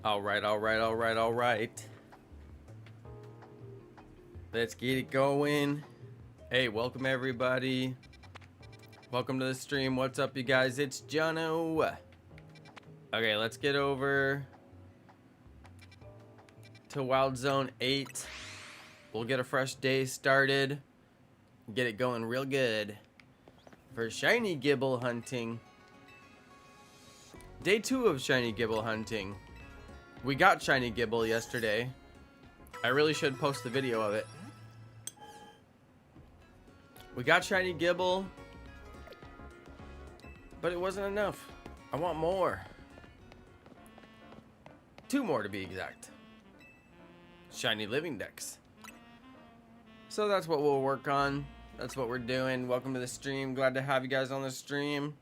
All right. Let's get it going. Hey, welcome everybody. Welcome to the stream. What's up, you guys? It's Jonno. Okay, let's get over to Wild Zone 8. We'll get a fresh day started. Get it going real good for Shiny Gible hunting. Day 2 of Shiny Gible hunting. We got Shiny Gible yesterday. I really should post the video of it. We got Shiny Gible, but it wasn't enough. I want more. 2 more to be exact. Shiny Living Dex. So that's what we'll work on. That's what we're doing. Welcome to the stream. Glad to have you guys on the stream.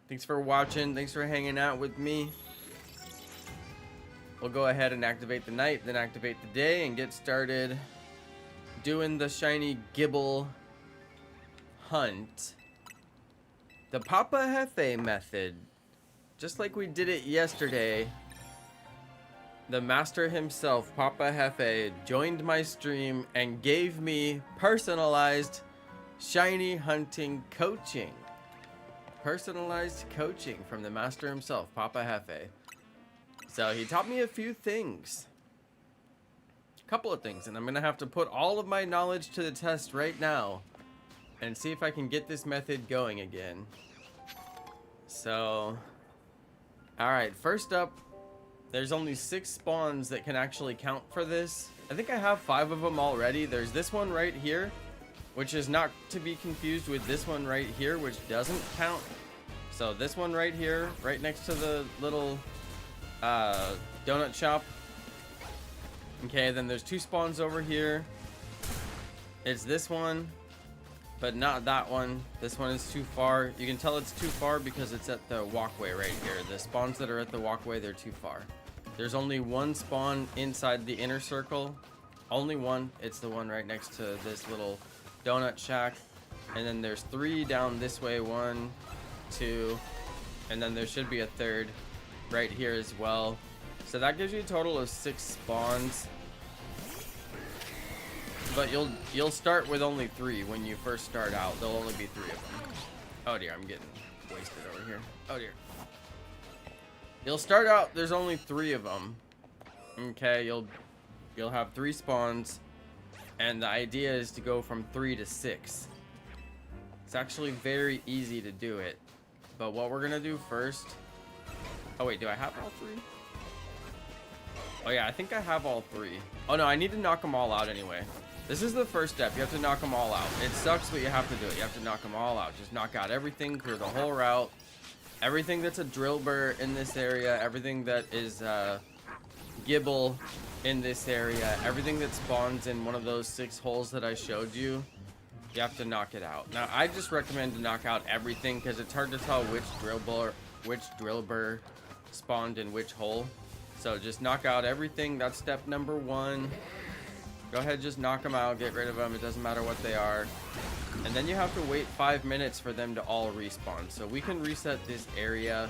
Thanks for watching. Thanks for hanging out with me. We'll go ahead and activate the night, then activate the day, and get started doing the Shiny Gible hunt. The Papa Jefe method. Just like we did it yesterday, the master himself, Papa Jefe, joined my stream and gave me personalized shiny hunting coaching. Personalized coaching from the master himself, Papa Jefe. So he taught me a few things. A couple of things, and I'm gonna have to put all of my knowledge to the test right now and see if I can get this method going again. So, alright, first up, there's only 6 spawns that can actually count for this. I think I have 5 of them already. There's this one right here, which is not to be confused with this one right here, which doesn't count. So this one right here, right next to the little donut shop. Okay, then there's 2 spawns over here. It's this one, but not that one. This one is too far. You can tell it's too far because it's at the walkway right here. The spawns that are at the walkway, they're too far. There's only 1 spawn inside the inner circle. Only one. It's the one right next to this little donut shack. And then there's 3 down this way. 1, 2, and then there should be a 3rd right here as well. So that gives you a total of 6 spawns. But you'll start with only 3 when you first start out. There'll only be 3 of them. Oh dear, I'm getting wasted over here. Oh dear. You'll start out, there's only 3 of them. Okay, you'll have 3 spawns, and the idea is to go from 3 to 6. It's actually very easy to do it. But what we're gonna do first. Oh wait, do I have all 3? Oh yeah, I think I have all 3. Oh no, I need to knock them all out anyway. This is the first step. You have to knock them all out. It sucks, but you have to do it. You have to knock them all out. Just knock out everything, clear the whole route. Everything that's a drill burr in this area, everything that is Gible in this area, everything that spawns in one of those 6 holes that I showed you, you have to knock it out. Now, I just recommend to knock out everything because it's hard to tell which drill burr spawned in which hole. So just knock out everything. That's step number 1. Go ahead, just knock them out, get rid of them. It doesn't matter what they are. And then you have to wait 5 minutes for them to all respawn. So we can reset this area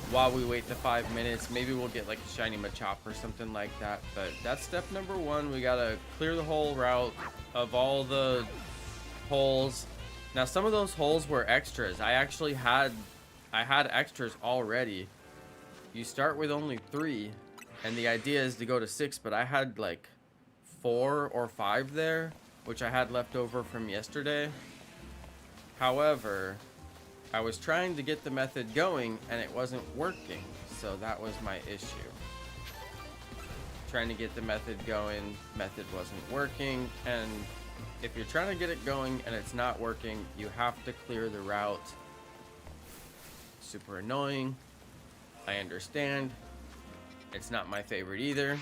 while we wait the 5 minutes. Maybe we'll get like a shiny Machop or something like that. But that's step number 1. We gotta clear the whole route of all the holes. Now some of those holes were extras. I had extras already. You start with only 3, and the idea is to go to 6, but I had like 4 or 5 there, which I had left over from yesterday. However, I was trying to get the method going and it wasn't working, so that was my issue. Trying to get the method going, method wasn't working, and if you're trying to get it going and it's not working, you have to clear the route. Super annoying. I understand. It's not my favorite either.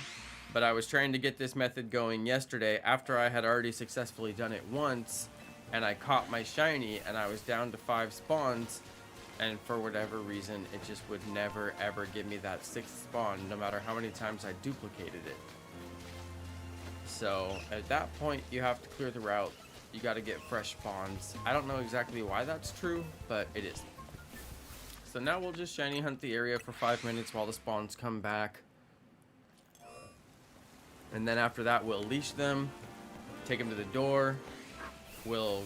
But I was trying to get this method going yesterday after I had already successfully done it once. And I caught my shiny and I was down to 5 spawns. And for whatever reason, it just would never ever give me that 6th spawn, no matter how many times I duplicated it. So at that point, you have to clear the route. You got to get fresh spawns. I don't know exactly why that's true, but it is. So now we'll just shiny hunt the area for 5 minutes while the spawns come back. And then after that, we'll leash them, take them to the door. We'll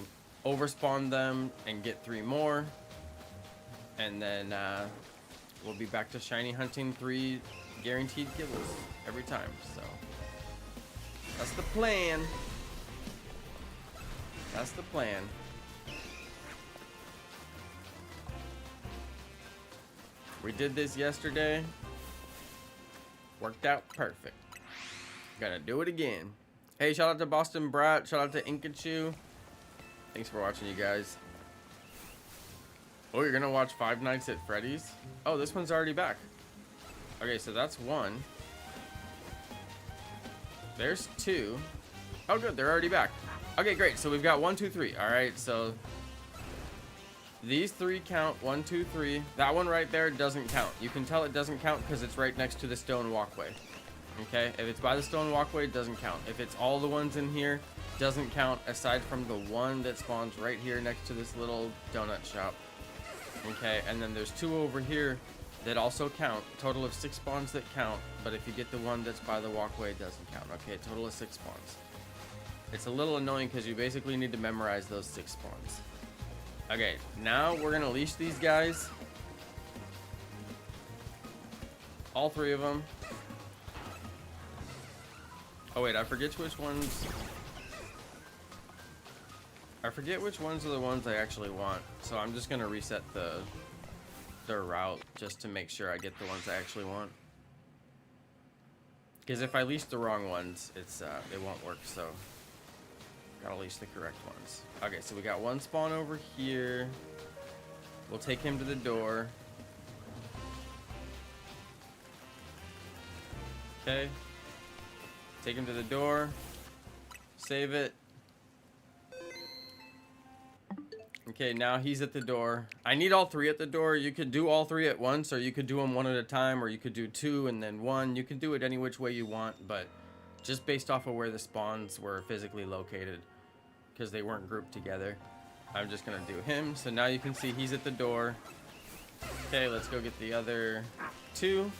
overspawn them and get 3 more. And then we'll be back to shiny hunting 3 guaranteed Gibles every time. So that's the plan. That's the plan. We did this yesterday. Worked out perfect. Gonna do it again. Hey, shout out to Boston Brat. Shout out to Inkachu. Thanks for watching, you guys. Oh, you're gonna watch Five Nights at Freddy's? Oh, this one's already back. Okay, so that's 1. There's 2. Oh, good. They're already back. Okay, great. So we've got 1, 2, 3. All right, so these 3 count. 1, 2, 3. That one right there doesn't count. You can tell it doesn't count because it's right next to the stone walkway. Okay, if it's by the stone walkway, it doesn't count. If it's all the ones in here, doesn't count aside from the one that spawns right here next to this little donut shop. Okay, and then there's 2 over here that also count. Total of 6 spawns that count, but if you get the one that's by the walkway, it doesn't count. Okay, a total of 6 spawns. It's a little annoying because you basically need to memorize those 6 spawns. Okay, now we're gonna leash these guys. All 3 of them. Oh wait, I forget which ones. I forget which ones are the ones I actually want. So I'm just gonna reset the route just to make sure I get the ones I actually want. Because if I leash the wrong ones, it won't work. So gotta leash the correct ones. Okay, so we got 1 spawn over here. We'll take him to the door. Okay. Take him to the door. Save it. Okay, now he's at the door. I need all 3 at the door. You could do all 3 at once, or you could do them 1 at a time, or you could do 2 and then 1. You can do it any which way you want, but just based off of where the spawns were physically located, because they weren't grouped together, I'm just gonna do him. So now you can see he's at the door. Okay, let's go get the other 2.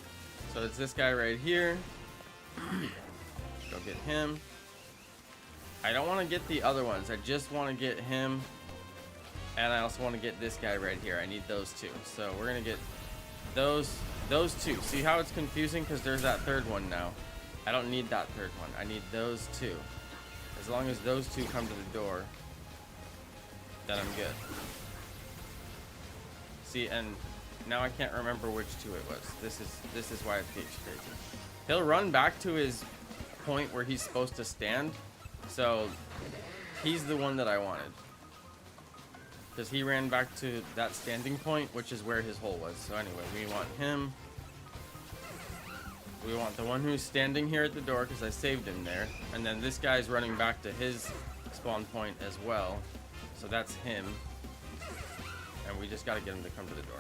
So it's this guy right here. Go get him. I don't want to get the other ones. I just want to get him. And I also want to get this guy right here. I need those 2. So we're going to get those 2. See how it's confusing? Because there's that 3rd one now. I don't need that 3rd one. I need those 2. As long as those 2 come to the door, then I'm good. See, and now I can't remember which 2 it was. This is why it gets crazy. He'll run back to his point where he's supposed to stand. So he's the one that I wanted. Because he ran back to that standing point, which is where his hole was. So anyway, we want him. We want the one who's standing here at the door because I saved him there. And then this guy's running back to his spawn point as well. So that's him. And we just got to get him to come to the door.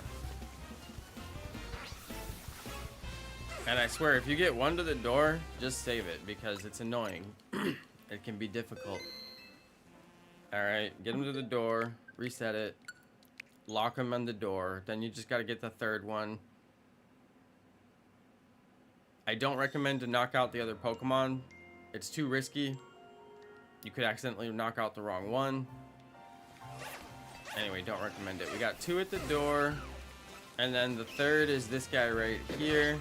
And I swear, if you get 1 to the door, just save it because it's annoying. It can be difficult. Alright, get him to the door. Reset it. Lock him on the door. Then you just got to get the 3rd one. I don't recommend to knock out the other Pokemon. It's too risky. You could accidentally knock out the wrong one. Anyway, don't recommend it. We got 2 at the door. And then the 3rd is this guy right here.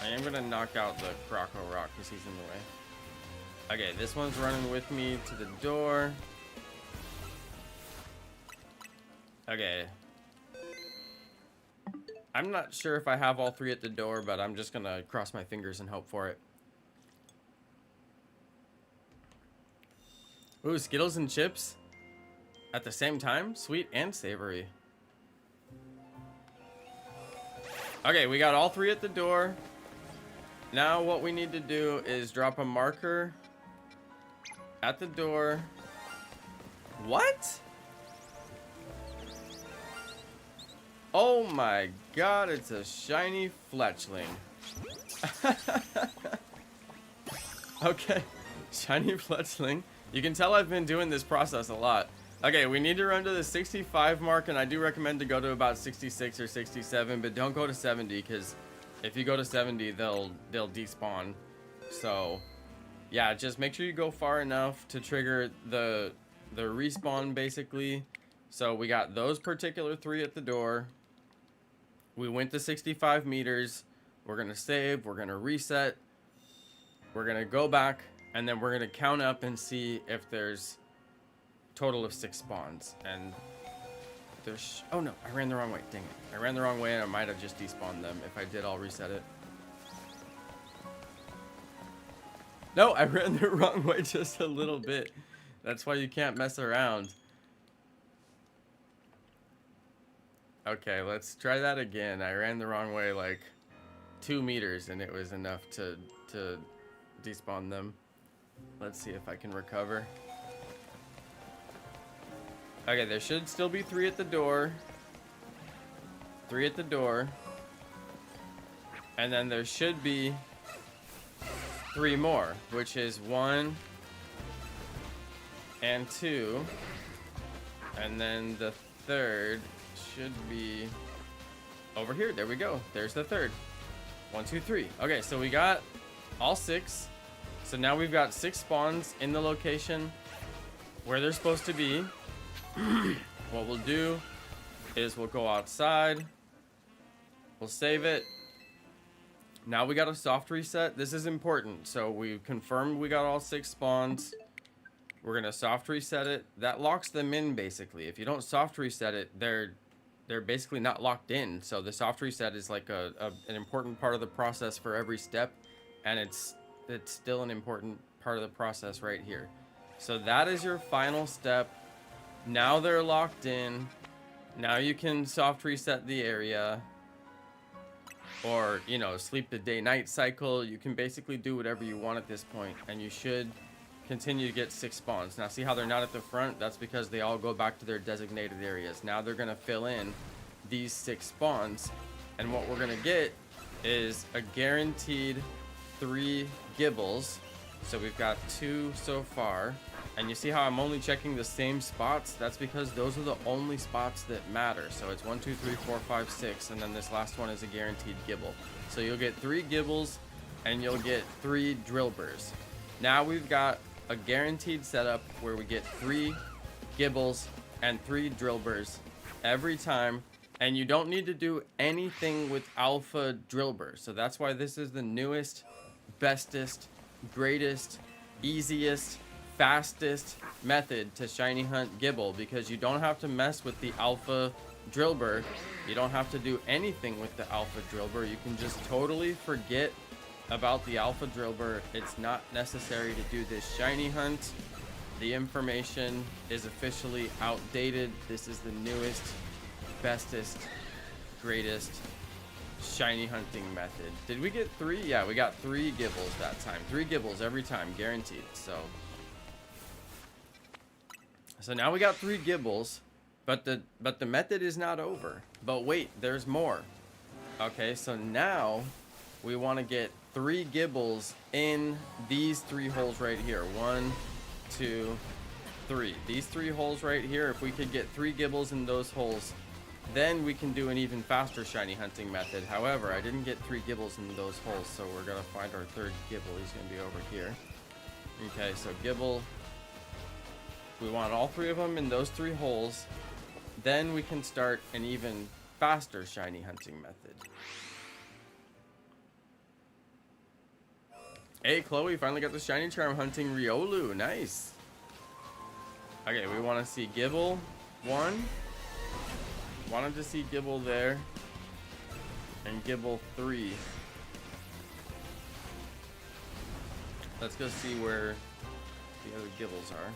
I am going to knock out the Croco Rock because he's in the way. Okay, this one's running with me to the door. Okay. I'm not sure if I have all 3 at the door, but I'm just going to cross my fingers and hope for it. Ooh, Skittles and chips at the same time? Sweet and savory. Okay, we got all 3 at the door. Now what we need to do is drop a marker at the door. What? Oh my god, it's a shiny fletchling. Okay, shiny fletchling. You can tell I've been doing this process a lot. Okay, we need to run to the 65 mark, and I do recommend to go to about 66 or 67, but don't go to 70, because if you go to 70, they'll despawn. So, yeah, just make sure you go far enough to trigger the respawn, basically. So we got those particular 3 at the door. We went to 65 meters. We're going to save. We're going to reset. We're going to go back, and then we're going to count up and see if there's total of 6 spawns. And there's... Oh, no. I ran the wrong way. Dang it. I ran the wrong way, and I might have just despawned them. If I did, I'll reset it. No, I ran the wrong way just a little bit. That's why you can't mess around. Okay, let's try that again. I ran the wrong way like 2 meters, and it was enough to despawn them. Let's see if I can recover. Okay, there should still be 3 at the door. 3 at the door. And then there should be 3 more, which is 1 and 2. And then the third should be over here. There we go. There's the third. 1, 2, 3. Okay, so we got all 6. So now we've got 6 spawns in the location where they're supposed to be. What we'll do is we'll go outside. We'll save it. Now we got a soft reset. This is important. So we confirmed we got all 6 spawns. We're gonna soft reset it. That locks them in, basically. If you don't soft reset it, they're basically not locked in. So the soft reset is like an important part of the process for every step, and it's still an important part of the process right here. So that is your final step. Now they're locked in. Now you can soft reset the area, or, you know, sleep the day-night cycle. You can basically do whatever you want at this point, and you should continue to get 6 spawns. Now, see how they're not at the front? That's because they all go back to their designated areas. Now they're going to fill in these 6 spawns, and what we're going to get is a guaranteed 3 Gibles. So we've got 2 so far, and you see how I'm only checking the same spots? That's because those are the only spots that matter. So it's 1, 2, 3, 4, 5, 6, and then this last one is a guaranteed Gible. So you'll get 3 Gibles, and you'll get 3 drill burrs. Now we've got a guaranteed setup where we get 3 Gibles and 3 drill burrs every time, and you don't need to do anything with alpha drill burrs. So that's why this is the newest, bestest, greatest, easiest, fastest method to shiny hunt Gible, because you don't have to mess with the alpha drill burr. You don't have to do anything with the alpha drill burr. You can just totally forget about the alpha drill burr. It's not necessary to do this shiny hunt. The information is officially outdated. This is the newest, bestest, greatest shiny hunting method. Did we get 3? Yeah, we got 3 Gibles that time. 3 Gibles every time, guaranteed. So now we got 3 Gibles, but the method is not over. But wait, there's more. Okay, so now we want to get 3 Gibles in these 3 holes right here. 1, 2, 3. These 3 holes right here, if we could get 3 Gibles in those holes, then we can do an even faster shiny hunting method. However, I didn't get 3 Gibles in those holes, so we're going to find our 3rd Gible. He's going to be over here. Okay, so Gible. We want all 3 of them in those 3 holes. Then we can start an even faster shiny hunting method. Hey, Chloe, finally got the shiny charm hunting Riolu. Nice. Okay, we want to see Gible 1. Wanted to see Gible there. And Gible 3. Let's go see where the other Gibles are.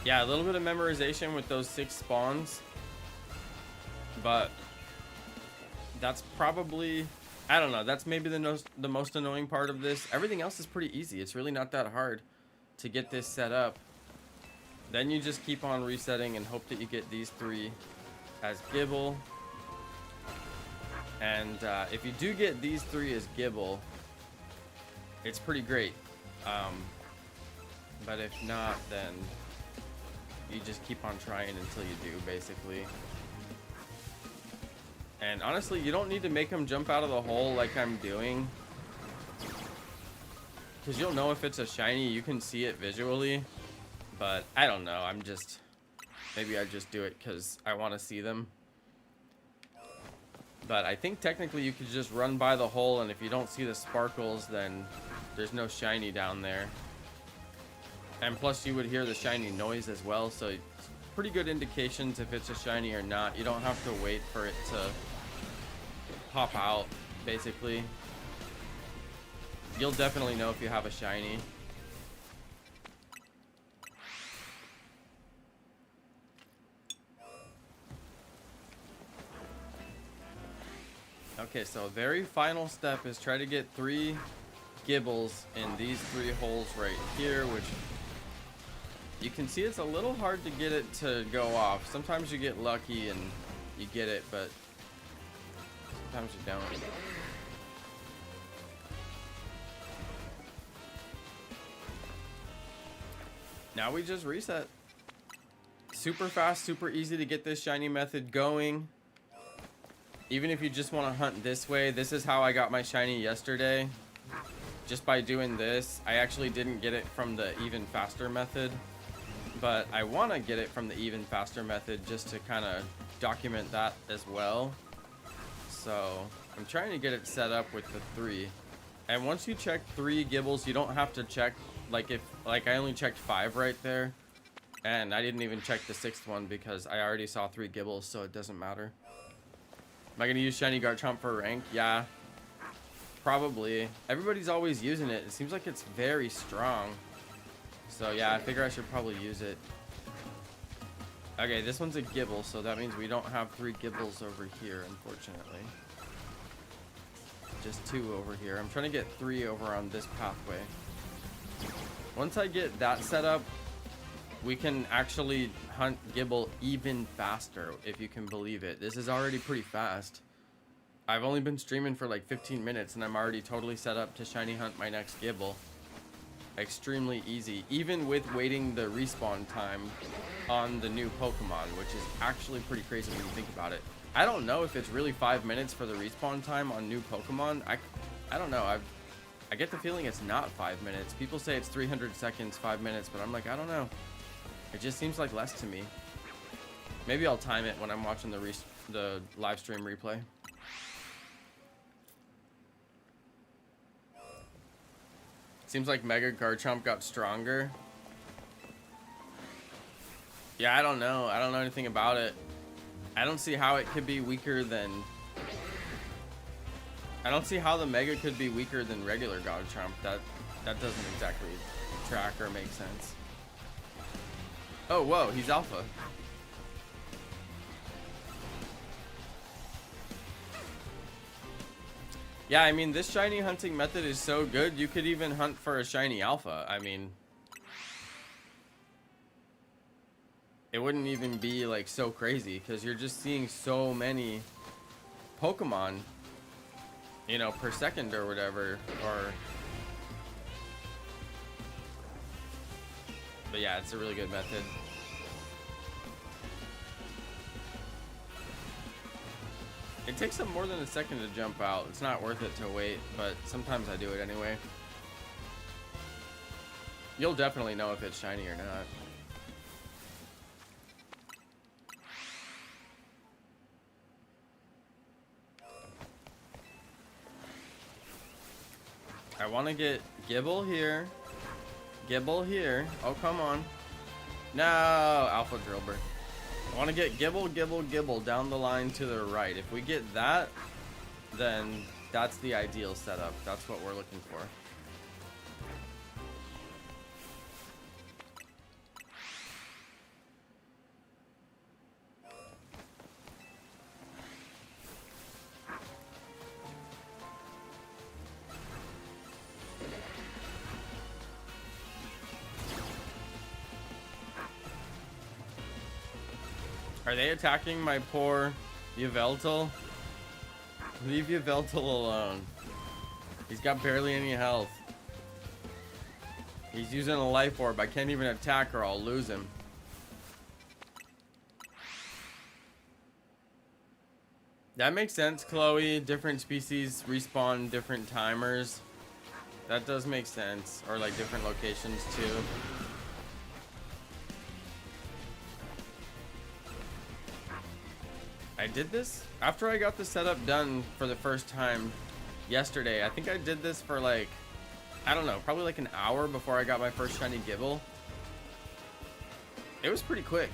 Yeah, a little bit of memorization with those 6 spawns. But that's probably, I don't know, that's maybe the most annoying part of this. Everything else is pretty easy. It's really not that hard to get this set up. Then you just keep on resetting and hope that you get these 3 as Gible. And if you do get these 3 as Gible, it's pretty great. But if not, then you just keep on trying until you do, basically. And honestly, you don't need to make them jump out of the hole like I'm doing, because you'll know if it's a shiny. You can see it visually, but I don't know. Maybe I just do it because I want to see them. But I think technically you could just run by the hole, and if you don't see the sparkles, then there's no shiny down there. And plus you would hear the shiny noise as well, so it's pretty good indications if it's a shiny or not. You don't have to wait for it to pop out, basically. You'll definitely know if you have a shiny. Okay, so very final step is try to get 3 Gibles in these 3 holes right here, which you can see it's a little hard to get it to go off. Sometimes you get lucky and you get it, but sometimes you don't. Now we just reset. Super fast, super easy to get this shiny method going. Even if you just want to hunt this way, this is how I got my shiny yesterday. Just by doing this. I actually didn't get it from the even faster method, but I want to get it from the even faster method just to kind of document that as well. So I'm trying to get it set up with the 3. And once you check 3 Gibles, you don't have to check, like I only checked 5 right there. And I didn't even check the 6th one because I already saw 3 Gibles, so it doesn't matter. Am I going to use Shiny Garchomp for rank? Yeah, probably. Everybody's always using it. It seems like it's very strong. So yeah, I figure I should probably use it. Okay, this one's a Gible, so that means we don't have 3 Gibles over here, unfortunately. Just 2 over here. I'm trying to get 3 over on this pathway. Once I get that set up, we can actually hunt Gible even faster, if you can believe it. This is already pretty fast. I've only been streaming for like 15 minutes and I'm already totally set up to shiny hunt my next Gible. Extremely easy, even with waiting the respawn time on the new Pokemon, which is actually pretty crazy when you think about it. I don't know if it's really 5 minutes for the respawn time on new Pokemon. I don't know. I get the feeling it's not 5 minutes. People say it's 300 seconds, 5 minutes, but I'm like, I don't know. It just seems like less to me. Maybe I'll time it when I'm watching the live stream replay. Seems like Mega Garchomp got stronger. Yeah, I don't know. I don't know anything about it. I don't see how it could be weaker than... I don't see how the Mega could be weaker than regular Garchomp. That doesn't exactly track or make sense. Oh, whoa, he's alpha. Yeah, I mean, this shiny hunting method is so good, you could even hunt for a shiny alpha. I mean, it wouldn't even be like so crazy because you're just seeing so many Pokemon, you know, per second or whatever. But yeah, it's a really good method. It takes them more than a second to jump out. It's not worth it to wait, but sometimes I do it anyway. You'll definitely know if it's shiny or not. I want to get Gible here. Gible here. Oh, come on. No, Alpha Drillbur. I want to get Gible, Gible, Gible down the line to the right. If we get that, then that's the ideal setup. That's what we're looking for. Are they attacking my poor Yveltal? Leave Yveltal alone. He's got barely any health. He's using a life orb. I can't even attack or I'll lose him. That makes sense, Chloe. Different species respawn different timers. That does make sense. Or like different locations too. I did this after I got the setup done for the first time yesterday. I think I did this for like, I don't know, probably like an hour before I got my first shiny Gible. It was pretty quick.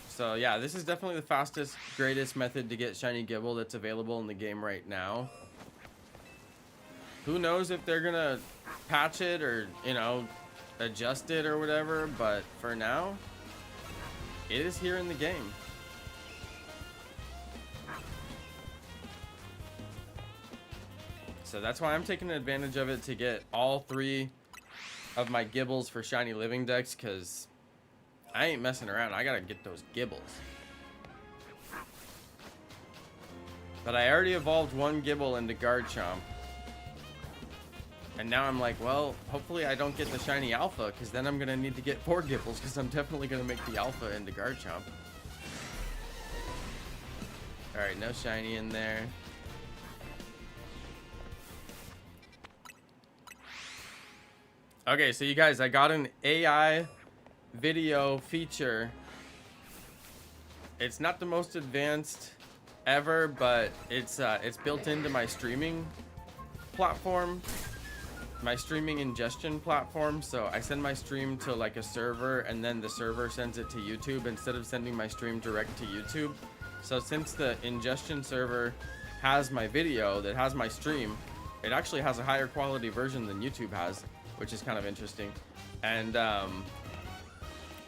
So yeah, this is definitely the fastest, greatest method to get shiny Gible that's available in the game right now. Who knows if they're gonna patch it or, you know, adjust it or whatever, but for now, it is here in the game. So that's why I'm taking advantage of it to get all 3 of my Gibles for Shiny Living Dex, because I ain't messing around. I gotta get those Gibles. But I already evolved 1 Gible into Garchomp. And now I'm like, well, hopefully I don't get the Shiny Alpha, because then I'm gonna need to get 4 Gibles, because I'm definitely gonna make the Alpha into Garchomp. Alright, no Shiny in there. Okay, so you guys, I got an AI video feature. It's not the most advanced ever, but it's built into my streaming platform, my streaming ingestion platform. So I send my stream to like a server, and then the server sends it to YouTube instead of sending my stream direct to YouTube. So since the ingestion server has my video that has my stream, it actually has a higher quality version than YouTube has, which is kind of interesting. And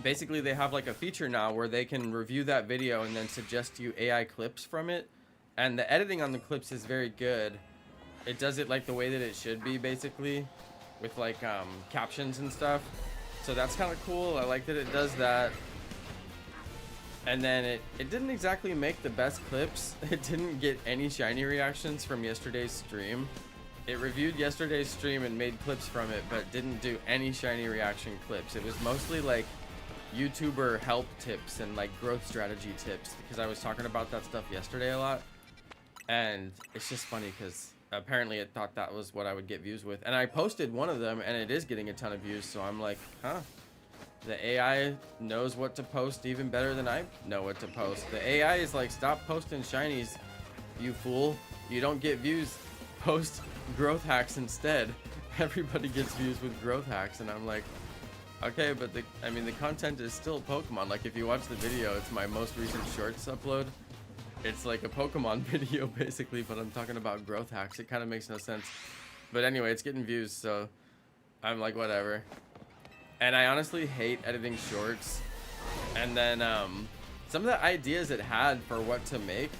basically they have like a feature now where they can review that video and then suggest you AI clips from it. And the editing on the clips is very good. It does it like the way that it should be, basically, with like captions and stuff. So that's kind of cool. I like that it does that. And then it didn't exactly make the best clips. It didn't get any shiny reactions from yesterday's stream. It reviewed yesterday's stream and made clips from it, but didn't do any shiny reaction clips. It was mostly like YouTuber help tips and like growth strategy tips, because I was talking about that stuff yesterday a lot. And it's just funny because apparently it thought that was what I would get views with. And I posted one of them and it is getting a ton of views. So I'm like, huh, the AI knows what to post even better than I know what to post. The AI is like, stop posting shinies, you fool. You don't get views. Post growth hacks instead. Everybody gets views with growth hacks. And I'm like, okay, but the content is still Pokemon. Like if you watch the video, it's my most recent shorts upload. It's like a Pokemon video basically, but I'm talking about growth hacks. It kind of makes no sense. But anyway, it's getting views, so I'm like, whatever. And I honestly hate editing shorts. And then some of the ideas it had for what to make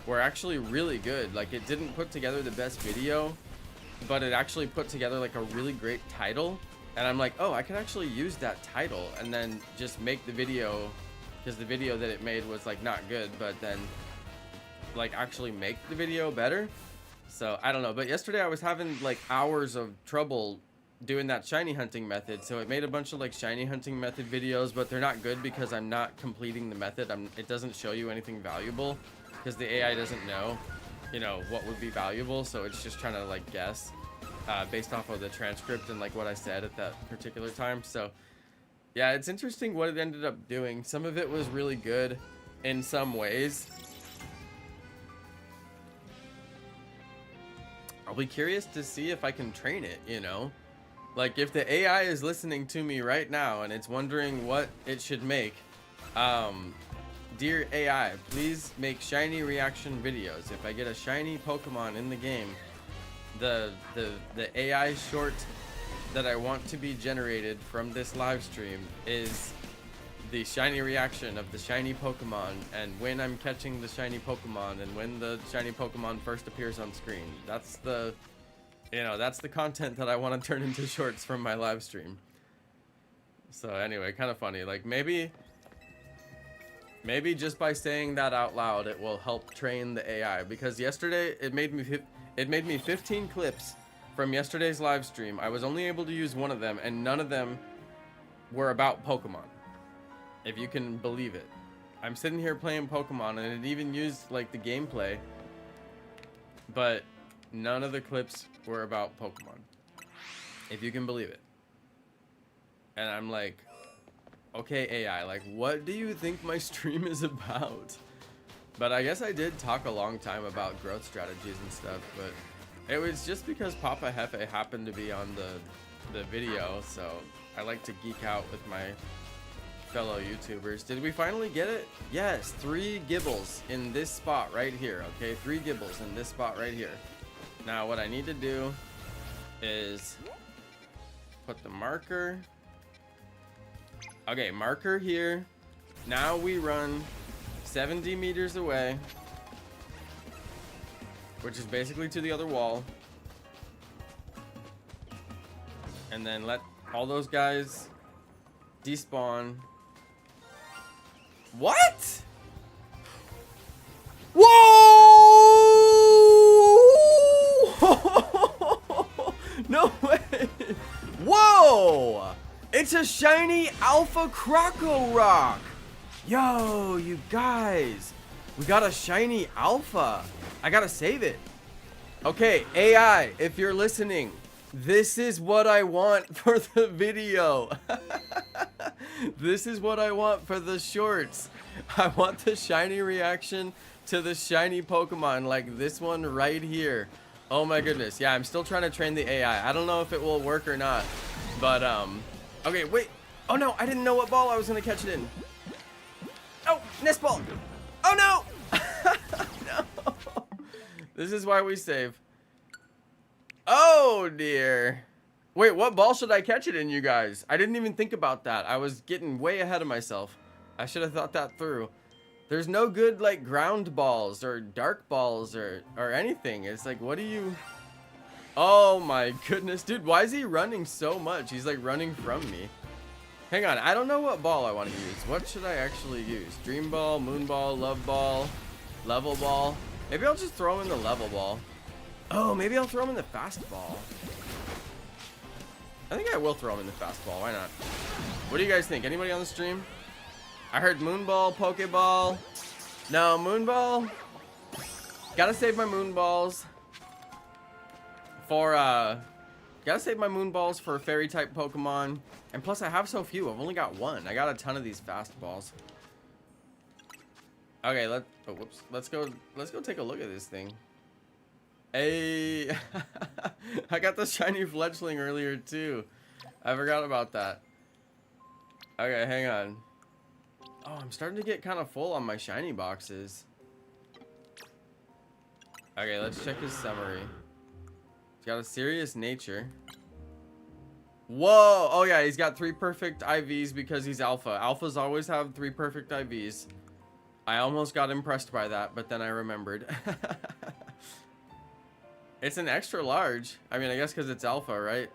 were actually really good. Like it didn't put together the best video, but it actually put together like a really great title. And I'm like, oh, I could actually use that title and then just make the video, because the video that it made was like not good, but then like actually make the video better. So I don't know, but yesterday I was having like hours of trouble doing that shiny hunting method. So it made a bunch of like shiny hunting method videos, but they're not good because I'm not completing the method. It doesn't show you anything valuable because the AI doesn't know, you know, what would be valuable. So it's just trying to like guess based off of the transcript and like what I said at that particular time. So yeah, it's interesting what it ended up doing. Some of it was really good in some ways. I'll be curious to see if I can train it, you know? Like if the AI is listening to me right now and it's wondering what it should make, dear AI, please make shiny reaction videos. If I get a shiny Pokemon in the game, the AI short that I want to be generated from this live stream is the shiny reaction of the shiny Pokemon and when I'm catching the shiny Pokemon and when the shiny Pokemon first appears on screen. That's the, you know, that's the content that I want to turn into shorts from my live stream. So anyway, kind of funny. Like maybe just by saying that out loud, it will help train the AI, because yesterday it made me 15 clips from yesterday's live stream. I was only able to use one of them, and none of them were about Pokemon. If you can believe it. I'm sitting here playing Pokemon, and it even used like the gameplay, but none of the clips were about Pokemon. If you can believe it. And I'm like, okay, AI, like, what do you think my stream is about? But I guess I did talk a long time about growth strategies and stuff, but it was just because Papa Hefe happened to be on the video, so I like to geek out with my fellow YouTubers. Did we finally get it? Yes, 3 Gibles in this spot right here, okay? 3 Gibles in this spot right here. Now, what I need to do is put the marker. Okay, marker here. Now we run 70 meters away, which is basically to the other wall. And then let all those guys despawn. What? Whoa! No way! Whoa! It's a shiny Alpha Croco Rock! Yo, you guys! We got a shiny Alpha! I gotta save it. Okay, AI, if you're listening, this is what I want for the video. This is what I want for the shorts. I want the shiny reaction to the shiny Pokemon, like this one right here. Oh my goodness. Yeah, I'm still trying to train the AI. I don't know if it will work or not, but okay, wait. Oh no, I didn't know what ball I was gonna catch it in. Oh, nest ball. Oh no. No. This is why we save. Oh dear. Wait, what ball should I catch it in, you guys? I didn't even think about that. I was getting way ahead of myself. I should have thought that through. There's no good like ground balls or dark balls or anything. It's like, what do you... Oh my goodness, dude, why is he running so much? He's like running from me. Hang on, I don't know what ball I want to use. What should I actually use? Dream ball, moon ball, love ball, level ball. Maybe I'll just throw him in the level ball. Oh, maybe I'll throw him in the fast ball. I think I will throw him in the fastball. Why not? What do you guys think? Anybody on the stream? I heard Moonball, Pokeball. No, Moonball. Gotta save my Moonballs for, gotta save my Moonballs for Fairy type Pokemon. And plus, I have so few. I've only got 1. I got a ton of these fastballs. Okay, let's go take a look at this thing. Hey, I got the shiny fledgling earlier too. I forgot about that. Okay, hang on. Oh, I'm starting to get kind of full on my shiny boxes. Okay, let's check his summary. He's got a serious nature. Whoa! Oh yeah, he's got 3 perfect IVs because he's alpha. Alphas always have 3 perfect IVs. I almost got impressed by that, but then I remembered. It's an extra large. I mean, I guess because it's alpha, right?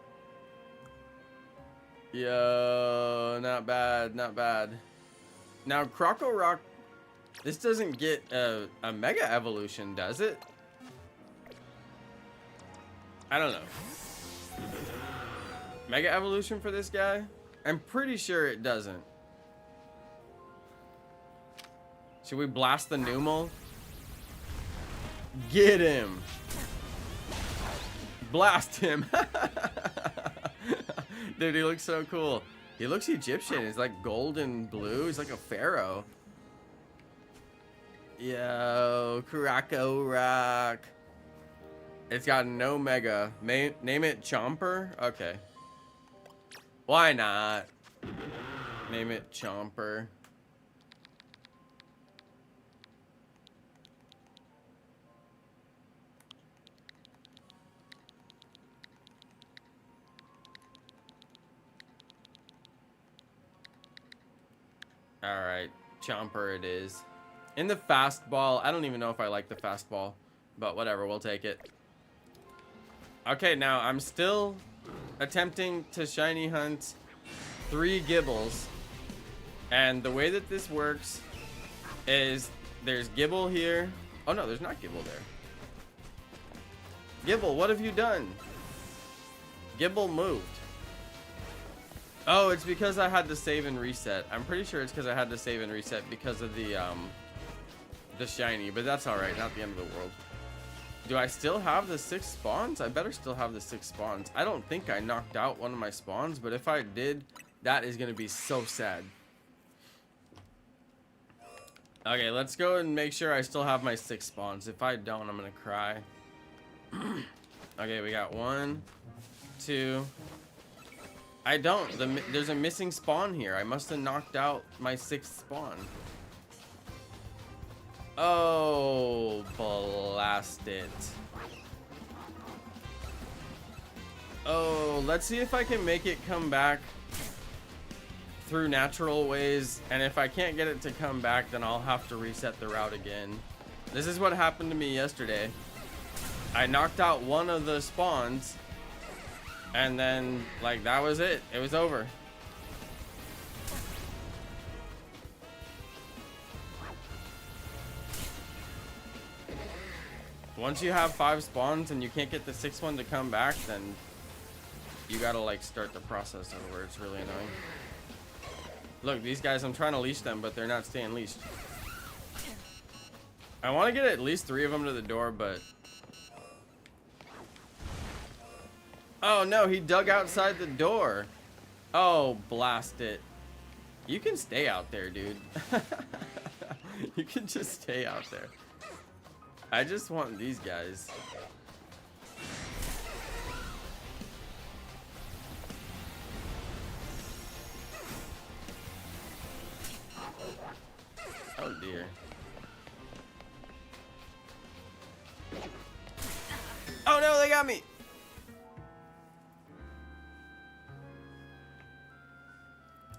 Yo, not bad, not bad. Now, Croco Rock, this doesn't get a Mega Evolution, does it? I don't know. Mega Evolution for this guy? I'm pretty sure it doesn't. Should we blast the Numel? Get him! Blast him! Dude, he looks so cool. He looks Egyptian. He's like gold and blue. He's like a pharaoh. Yo, Croco Rock. It's got no mega. Name it Chomper? Okay. Why not? Name it Chomper. Alright, Chomper it is. In the fastball, I don't even know if I like the fastball, but whatever, we'll take it. Okay, now I'm still attempting to shiny hunt 3 Gibles. And the way that this works is there's Gible here. Oh no, there's not Gible there. Gible, what have you done? Gible moved. Oh, it's because I had to save and reset. I'm pretty sure it's because I had to save and reset because of the shiny, but that's all right. Not the end of the world. Do I still have the 6 spawns? I better still have the 6 spawns. I don't think I knocked out one of my spawns, but if I did, that is going to be so sad. Okay, let's go and make sure I still have my 6 spawns. If I don't, I'm going to cry. Okay, we got 1, 2. I don't. There's a missing spawn here. I must have knocked out my 6th spawn. Oh, blast it. Oh, let's see if I can make it come back through natural ways. And if I can't get it to come back, then I'll have to reset the route again. This is what happened to me yesterday. I knocked out one of the spawns. And then, like, that was it. It was over. Once you have 5 spawns and you can't get the 6th one to come back, then you gotta, like, start the process over. It's really annoying. Look, these guys, I'm trying to leash them, but they're not staying leashed. I want to get at least 3 of them to the door, but... Oh no, he dug outside the door. Oh, blast it. You can stay out there, dude. You can just stay out there. I just want these guys. Oh dear. Oh no, they got me.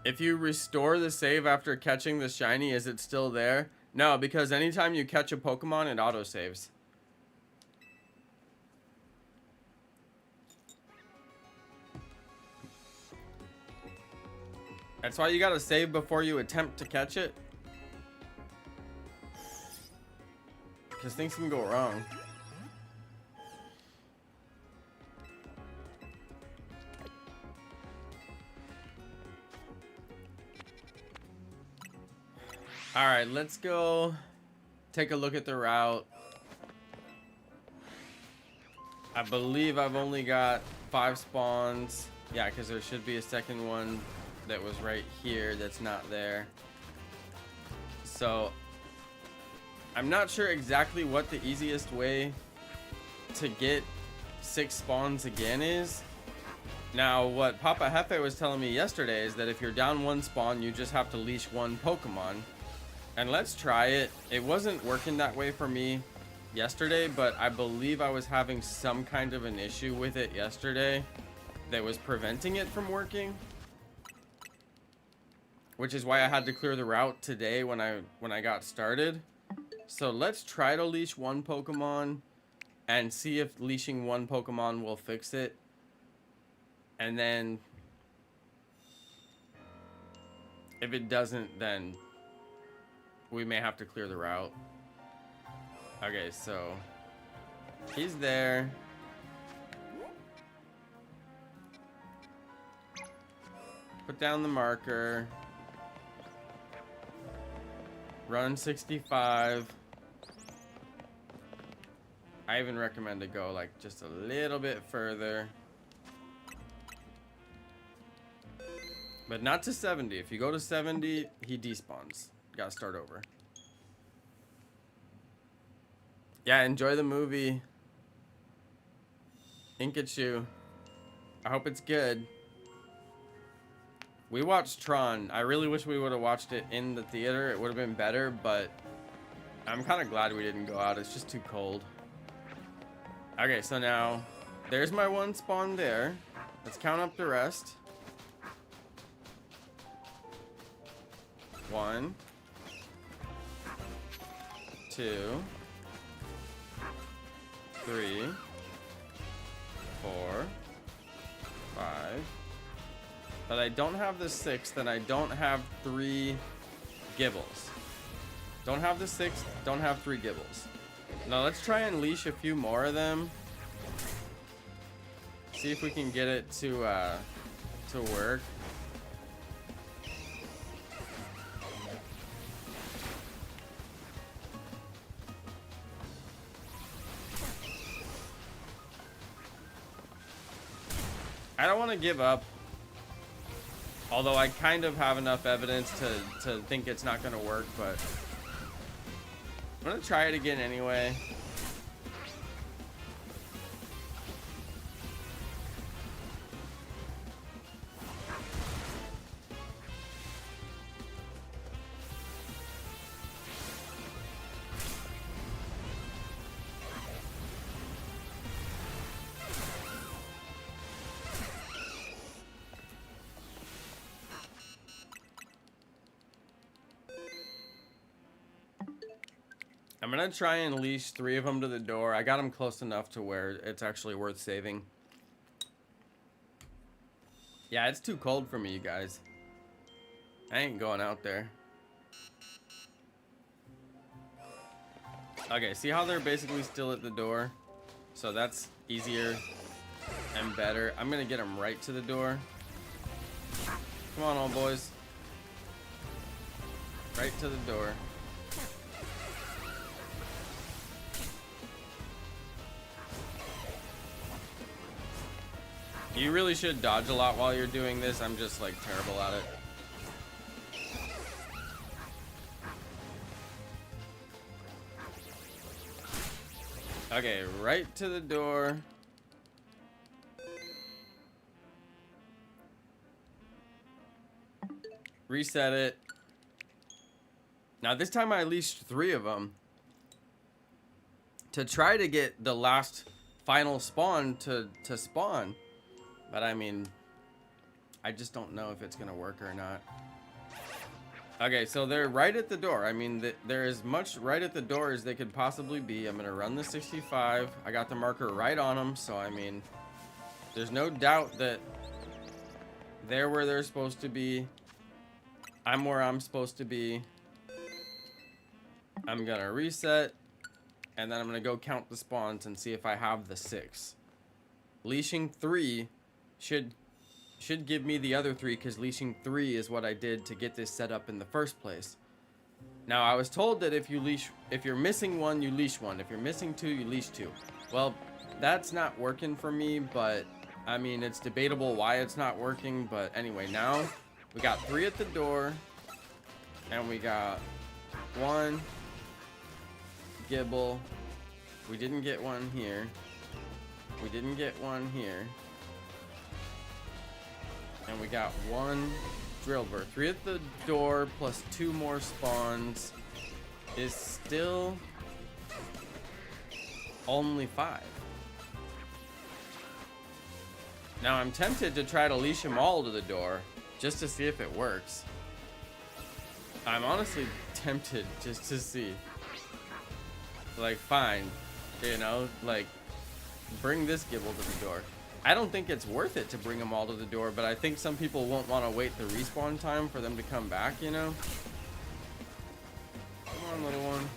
If you restore the save after catching the shiny, is it still there? No, because anytime you catch a Pokemon, it autosaves. That's why you gotta save before you attempt to catch it. Because things can go wrong. All right, let's go take a look at the route. I believe I've only got 5 spawns. Yeah, because there should be a second one that was right here that's not there. So I'm not sure exactly what the easiest way to get 6 spawns again is. Now, what Papa Hefe was telling me yesterday is that if you're down 1 spawn, you just have to leash 1 Pokemon. And let's try it. It wasn't working that way for me yesterday, but I believe I was having some kind of an issue with it yesterday that was preventing it from working. Which is why I had to clear the route today when I got started. So let's try to leash 1 Pokemon and see if leashing 1 Pokemon will fix it. And then if it doesn't, then we may have to clear the route. Okay, so he's there. Put down the marker. Run 65. I even recommend to go like just a little bit further. But not to 70. If you go to 70, he despawns. Gotta start over. Yeah, enjoy the movie. Inkachu. I hope it's good. We watched Tron. I really wish we would have watched it in the theater. It would have been better, but I'm kind of glad we didn't go out. It's just too cold. Okay, so now there's my 1 spawn there. Let's count up the rest. 1, 2, 3, 4, 5. But I don't have the 6th, and I don't have 3 Gibles. Don't have the 6th, don't have 3 Gibles. Now let's try and leash a few more of them. see if we can get it to work. I don't want to give up, although I kind of have enough evidence to think it's not going to work, but I'm going to try it again anyway. I'm gonna try and leash 3 of them to the door. I got them close enough to where it's actually worth saving. Yeah, it's too cold for me, you guys. I ain't going out there. Okay, see how they're basically still at the door? So that's easier and better. I'm gonna get them right to the door. Come on, old boys. Right to the door. You really should dodge a lot while you're doing this. I'm just like terrible at it. Okay, right to the door. Reset it. Now this time I leashed 3 of them to try to get the last final spawn to spawn. But I mean, I just don't know if it's gonna work or not. Okay, so they're right at the door. I mean, they're as much right at the door as they could possibly be. I'm gonna run the 65. I got the marker right on them, so I mean, there's no doubt that they're where they're supposed to be. I'm where I'm supposed to be. I'm gonna reset, and then I'm gonna go count the spawns and see if I have the 6. Leashing 3 should give me the other 3, because leashing 3 is what I did to get this set up in the first place. Now I was told that if you're missing 1, you leash 1. If you're missing 2, you leash 2. Well, that's not working for me, but I mean, it's debatable why it's not working. But anyway, now we got 3 at the door, and we got 1 Gible. We didn't get 1 here. We didn't get 1 here. And we got 1 Drillbur. 3 at the door plus 2 more spawns is still only 5. Now I'm tempted to try to leash them all to the door just to see if it works. I'm honestly tempted just to see. Like, fine, you know, like, bring this Gible to the door. I don't think it's worth it to bring them all to the door, but I think some people won't want to wait the respawn time for them to come back, you know? Come on, little one.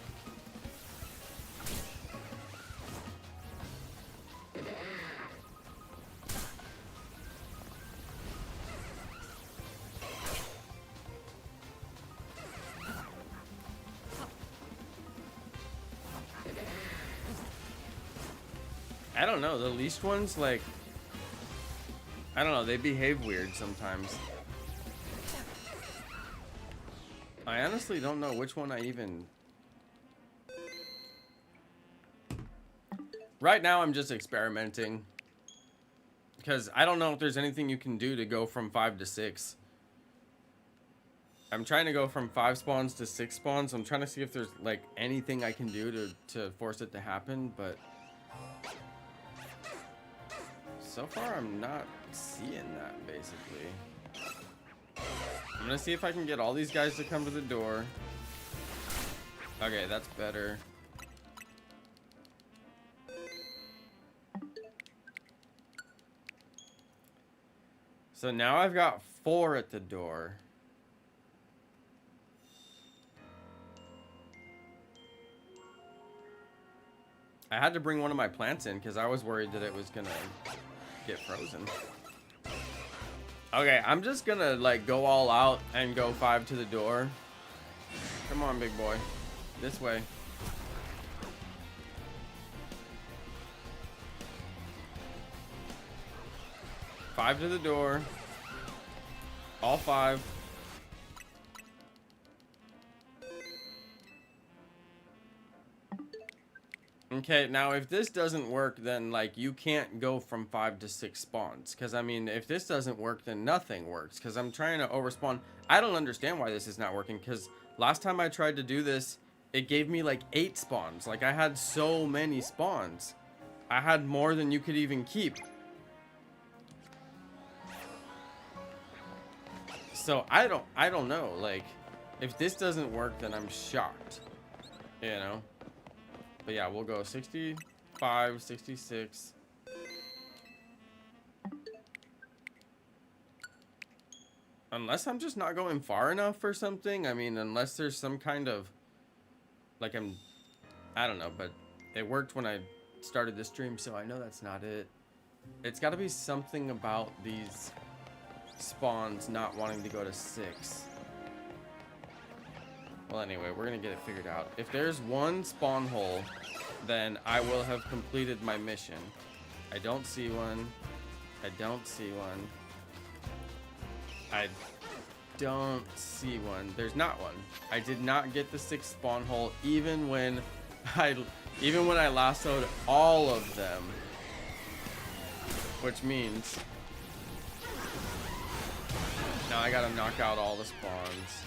I don't know, the leashed ones, like, I don't know, they behave weird sometimes. I honestly don't know which one I even... Right now I'm just experimenting, because I don't know if there's anything you can do to go from 5 to 6. I'm trying to go from 5 spawns to 6 spawns. I'm trying to see if there's like anything I can do to force it to happen, but so far I'm not seeing that, basically. I'm gonna see if I can get all these guys to come to the door. Okay, that's better. So now I've got 4 at the door. I had to bring one of my plants in because I was worried that it was gonna get frozen. Okay, I'm just gonna like go all out and go 5 to the door. Come on, big boy. This way. Five to the door. All 5. Okay, now if this doesn't work, then like you can't go from 5 to 6 spawns. Because I mean, if this doesn't work, then nothing works. Because I'm trying to overspawn. I don't understand why this is not working. Because last time I tried to do this, it gave me like 8 spawns. Like I had so many spawns. I had more than you could even keep. So I don't know. Like, if this doesn't work, then I'm shocked. You know. But yeah, we'll go 65, 66. Unless I'm just not going far enough or something. I mean, unless there's some kind of, like I don't know, but it worked when I started the stream, so I know that's not it. It's got to be something about these spawns not wanting to go to 6. Well, anyway, we're gonna get it figured out. If there's one spawn hole, then I will have completed my mission. I don't see one. I don't see one. I don't see one. There's not one. I did not get the 6th spawn hole even when I lassoed all of them. Which means now I gotta knock out all the spawns.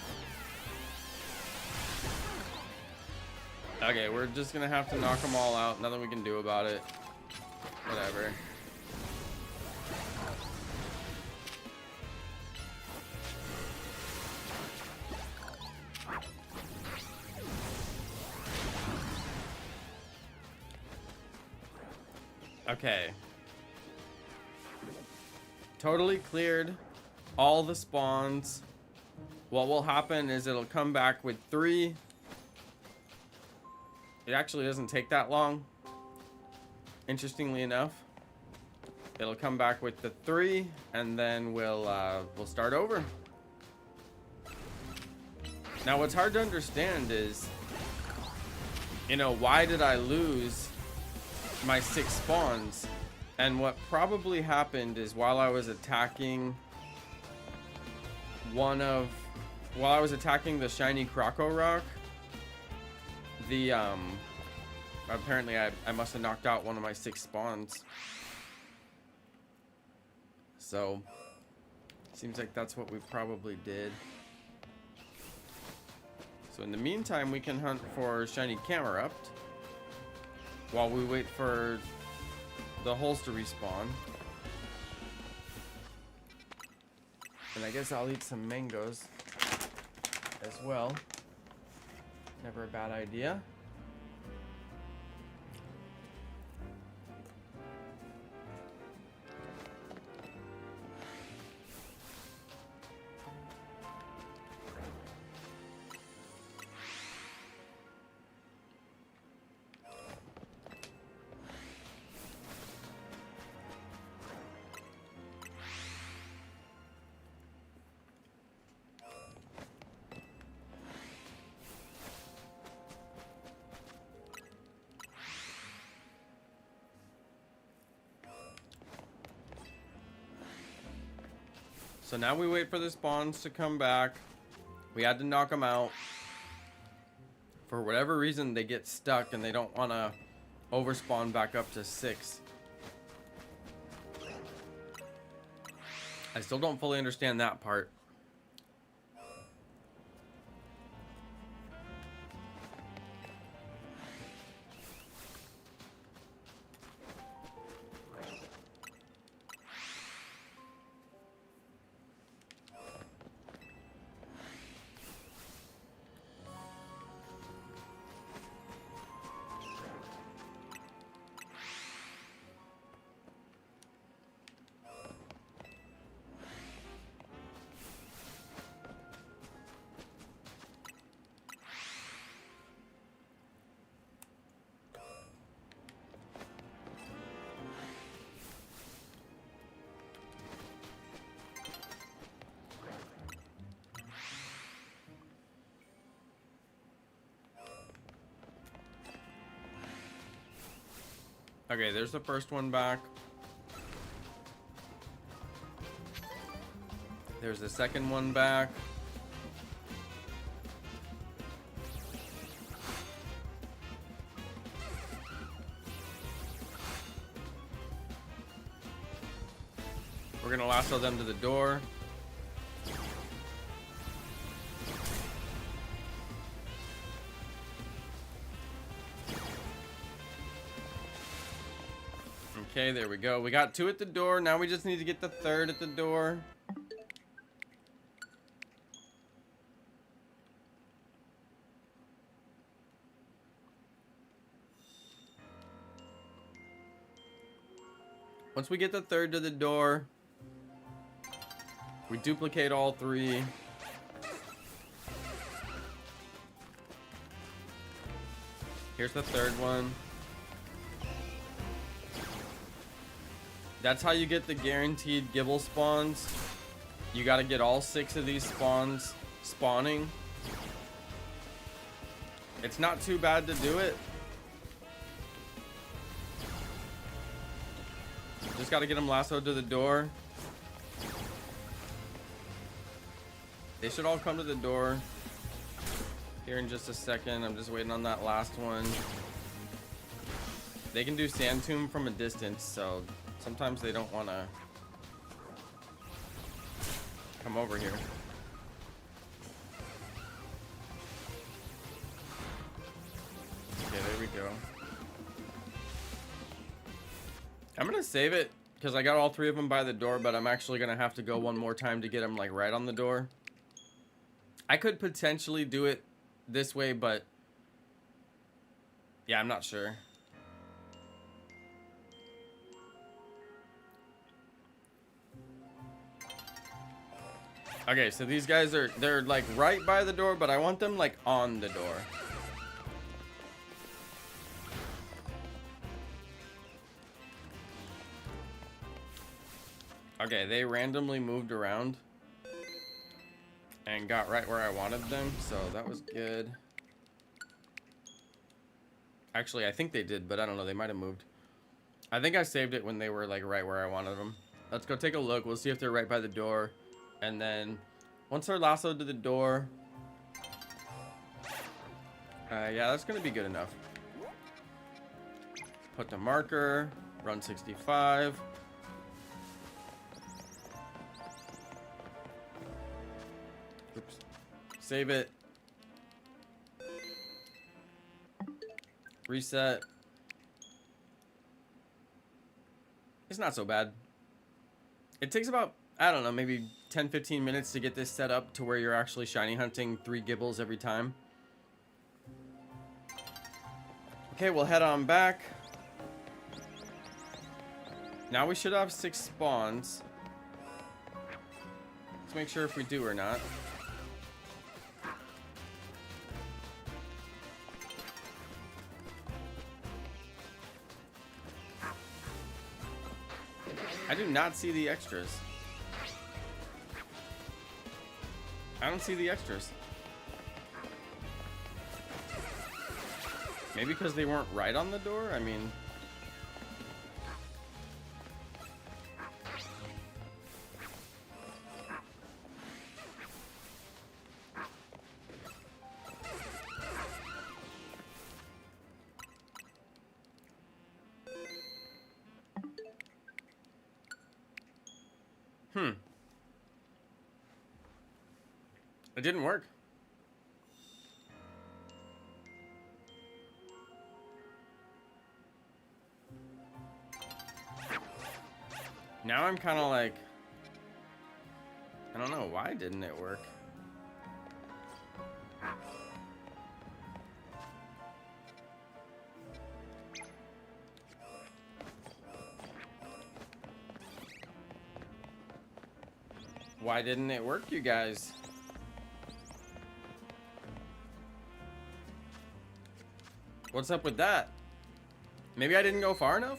Okay, we're just gonna have to knock them all out. Nothing we can do about it. Whatever. Okay. Totally cleared all the spawns. What will happen is it'll come back with 3. It actually doesn't take that long. Interestingly enough, it'll come back with the 3, and then we'll start over. Now, what's hard to understand is, you know, why did I lose my 6 spawns? And what probably happened is while I was attacking the shiny Croco Rock, apparently I must have knocked out one of my 6 spawns. So seems like that's what we probably did. So in the meantime, we can hunt for shiny Camerupt while we wait for the holes to respawn. And I guess I'll eat some mangoes as well. Never a bad idea. So now we wait for the spawns to come back. We had to knock them out. For whatever reason, they get stuck and they don't want to overspawn back up to 6. I still don't fully understand that part. Okay, there's the first one back. There's the second one back. We're gonna lasso them to the door. Okay, there we go. We got 2 at the door. Now we just need to get the 3rd at the door. Once we get the 3rd to the door, we duplicate all 3. Here's the 3rd one. That's how you get the guaranteed Gible spawns. You gotta get all 6 of these spawns spawning. It's not too bad to do it. Just gotta get them lassoed to the door. They should all come to the door here in just a second. I'm just waiting on that last one. They can do Sand Tomb from a distance, so sometimes they don't want to come over here. Okay, there we go. I'm gonna save it because I got all 3 of them by the door, but I'm actually gonna have to go one more time to get them like right on the door. I could potentially do it this way, but yeah, I'm not sure. Okay, so these guys they're like right by the door, but I want them like on the door. Okay, they randomly moved around and got right where I wanted them, so that was good. Actually, I think they did, but I don't know. They might have moved. I think I saved it when they were like right where I wanted them. Let's go take a look. We'll see if they're right by the door. And then once they're lassoed to the door, yeah, that's going to be good enough. Put the marker, run 65. Oops. Save it. Reset. It's not so bad. It takes about, I don't know, maybe 10-15 minutes to get this set up to where you're actually shiny hunting 3 Gibles every time. Okay, we'll head on back. Now we should have 6 spawns. Let's make sure if we do or not. I do not see the extras. I don't see the extras. Maybe because they weren't right on the door? I mean... It didn't work. Now I'm kind of like, I don't know, why didn't it work? Why didn't it work, you guys? What's up with that? Maybe I didn't go far enough?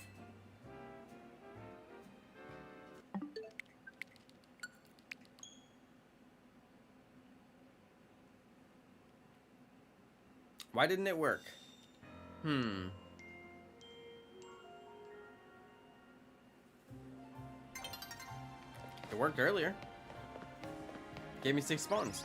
Why didn't it work? It worked earlier. Gave me 6 spawns.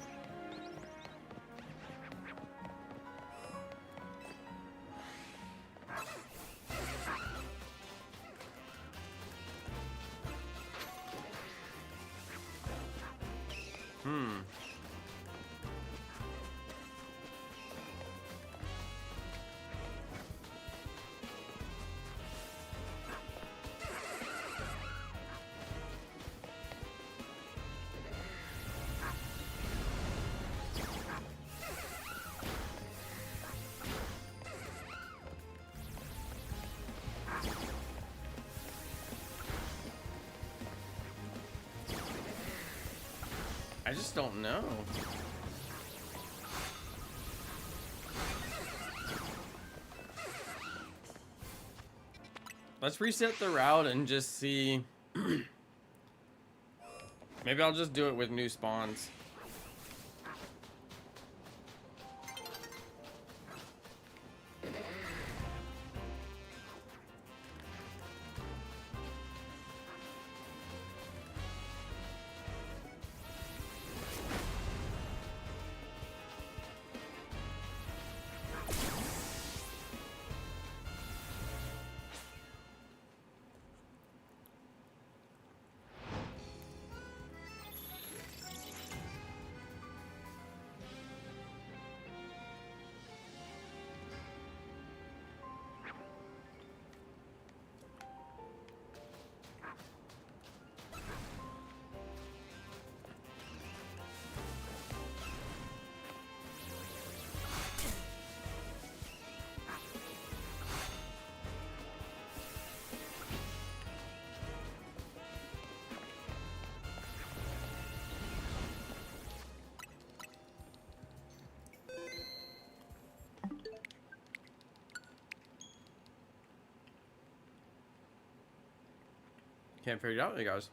I just don't know. Let's reset the route and just see. Maybe I'll just do it with new spawns. Can't figure it out, you guys.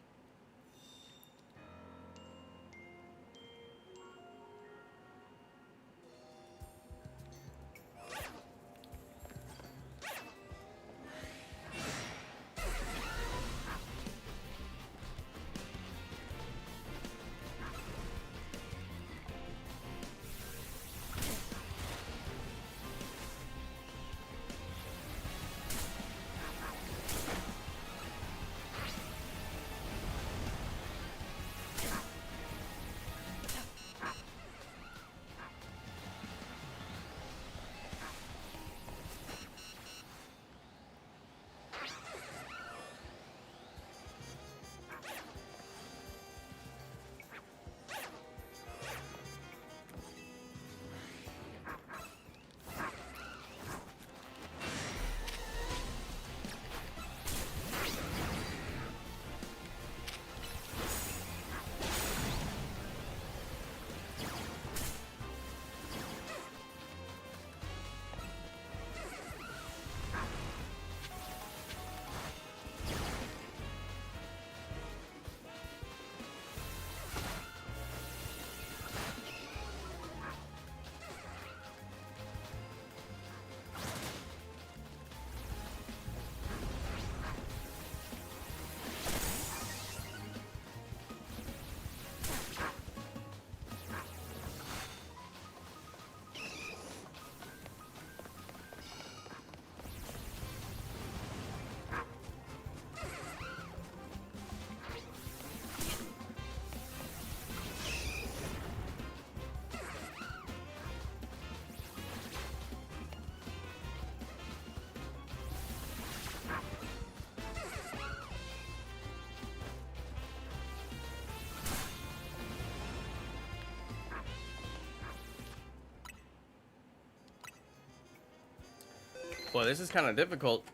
Boy, this is kind of difficult.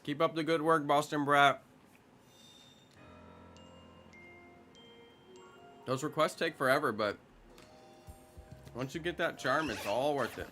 Keep up the good work, Boston Brat. Those requests take forever, but once you get that charm, it's all worth it.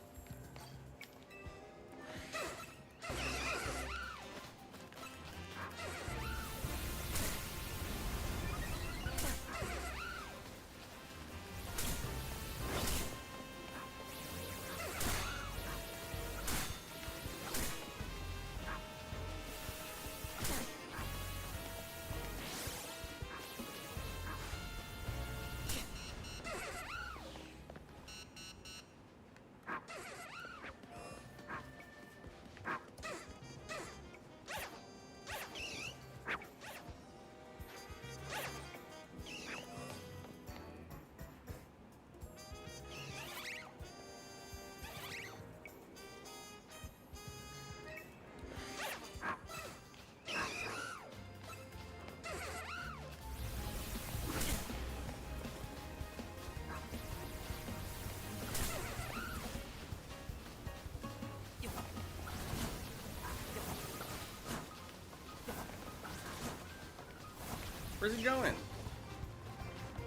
Where's he going?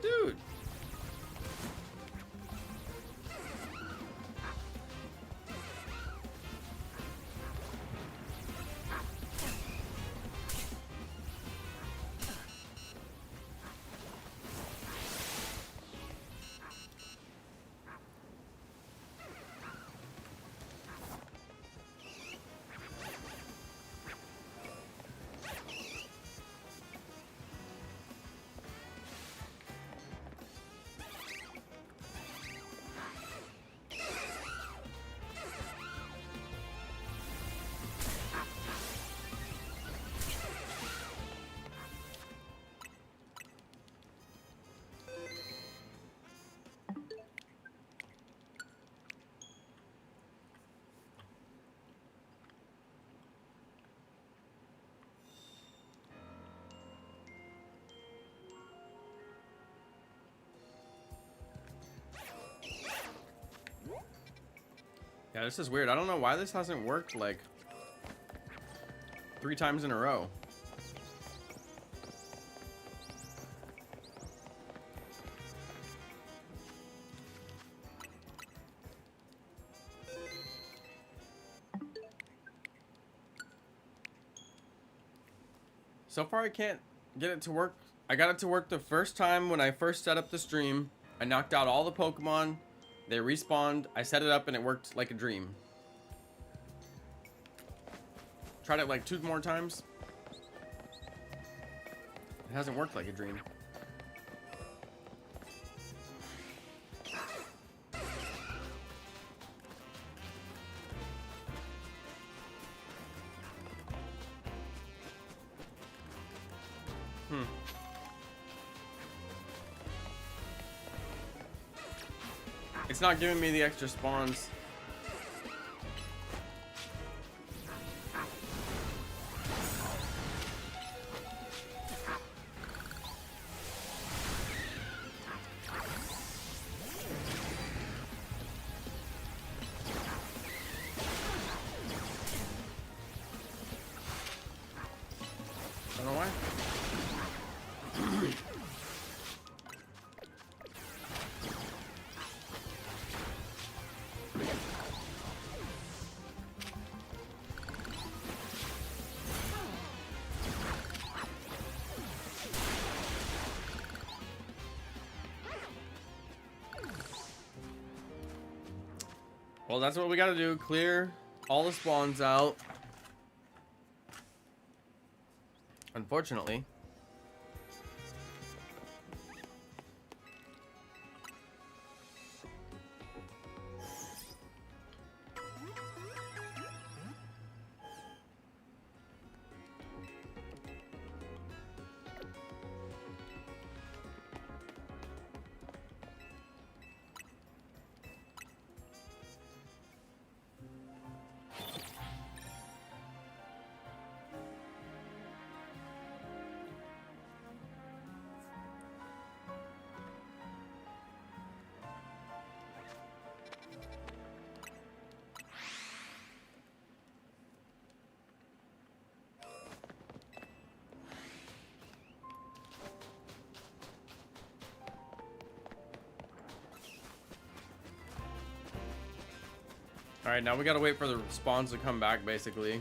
Dude. Yeah, this is weird. I don't know why this hasn't worked like 3 times in a row. So far I can't get it to work. I got it to work the first time when I first set up the stream. I knocked out all the Pokemon. They respawned. I set it up and it worked like a dream. Tried it like 2 more times. It hasn't worked like a dream. It's not giving me the extra spawns. I don't know why. Well, that's what we gotta do. Clear all the spawns out. Unfortunately. All right, now we gotta wait for the spawns to come back, basically.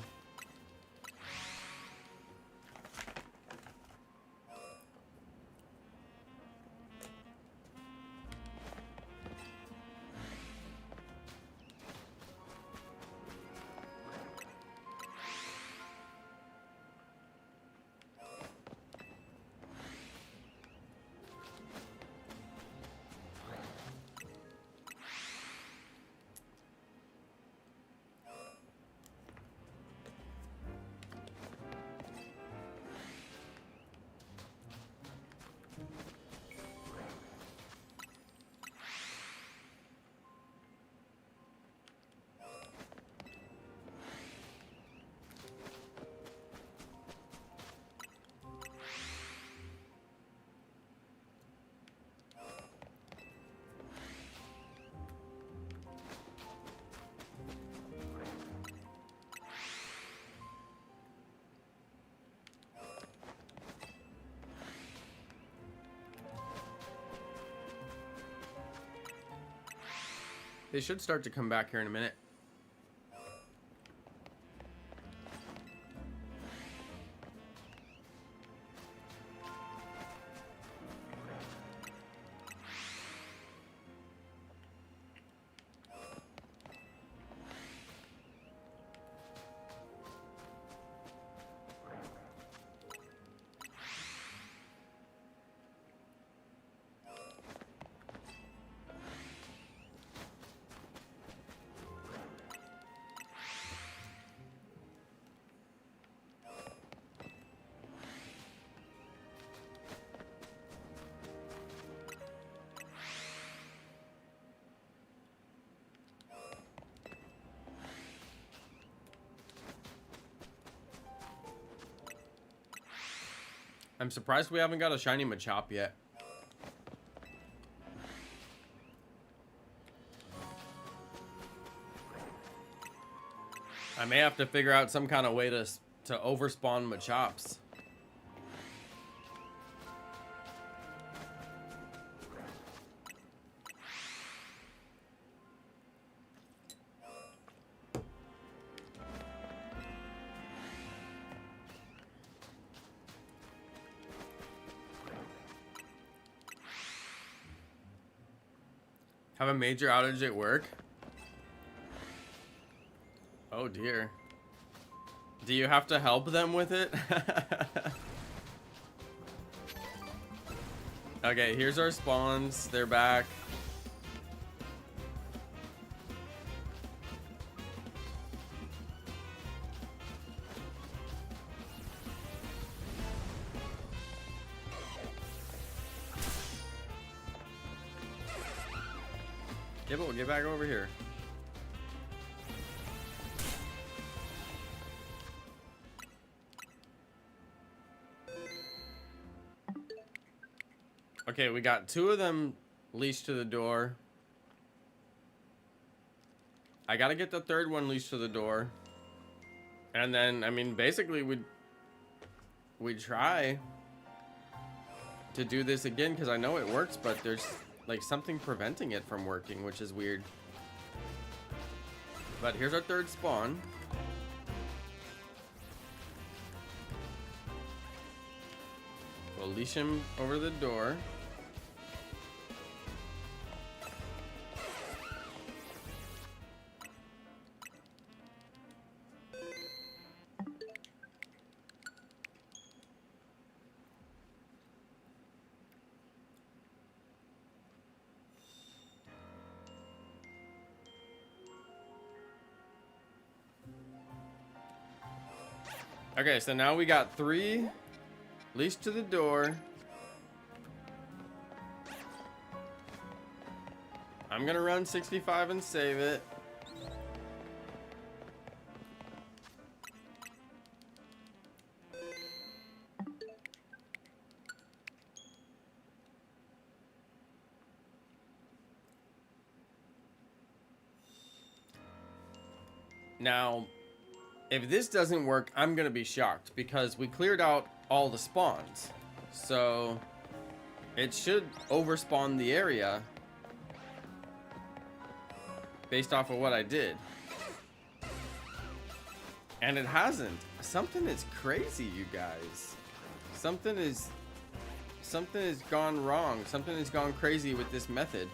They should start to come back here in a minute. I'm surprised we haven't got a shiny Machop yet. I may have to figure out some kind of way to overspawn Machops. Have a major outage at work? Oh dear. Do you have to help them with it? Okay, here's our spawns. They're back. Gible, get back over here. Okay, we got 2 of them leashed to the door. I gotta get the 3rd one leashed to the door. And then, I mean, basically we'd try to do this again because I know it works, but there's like something preventing it from working, which is weird. But here's our 3rd spawn. We'll leash him over the door. Okay, so now we got 3 leashed to the door. I'm gonna run 65 and save it. Now, if this doesn't work, I'm gonna be shocked because we cleared out all the spawns. So it should overspawn the area based off of what I did. And it hasn't. Something is crazy, you guys. Something has gone wrong. Something has gone crazy with this method.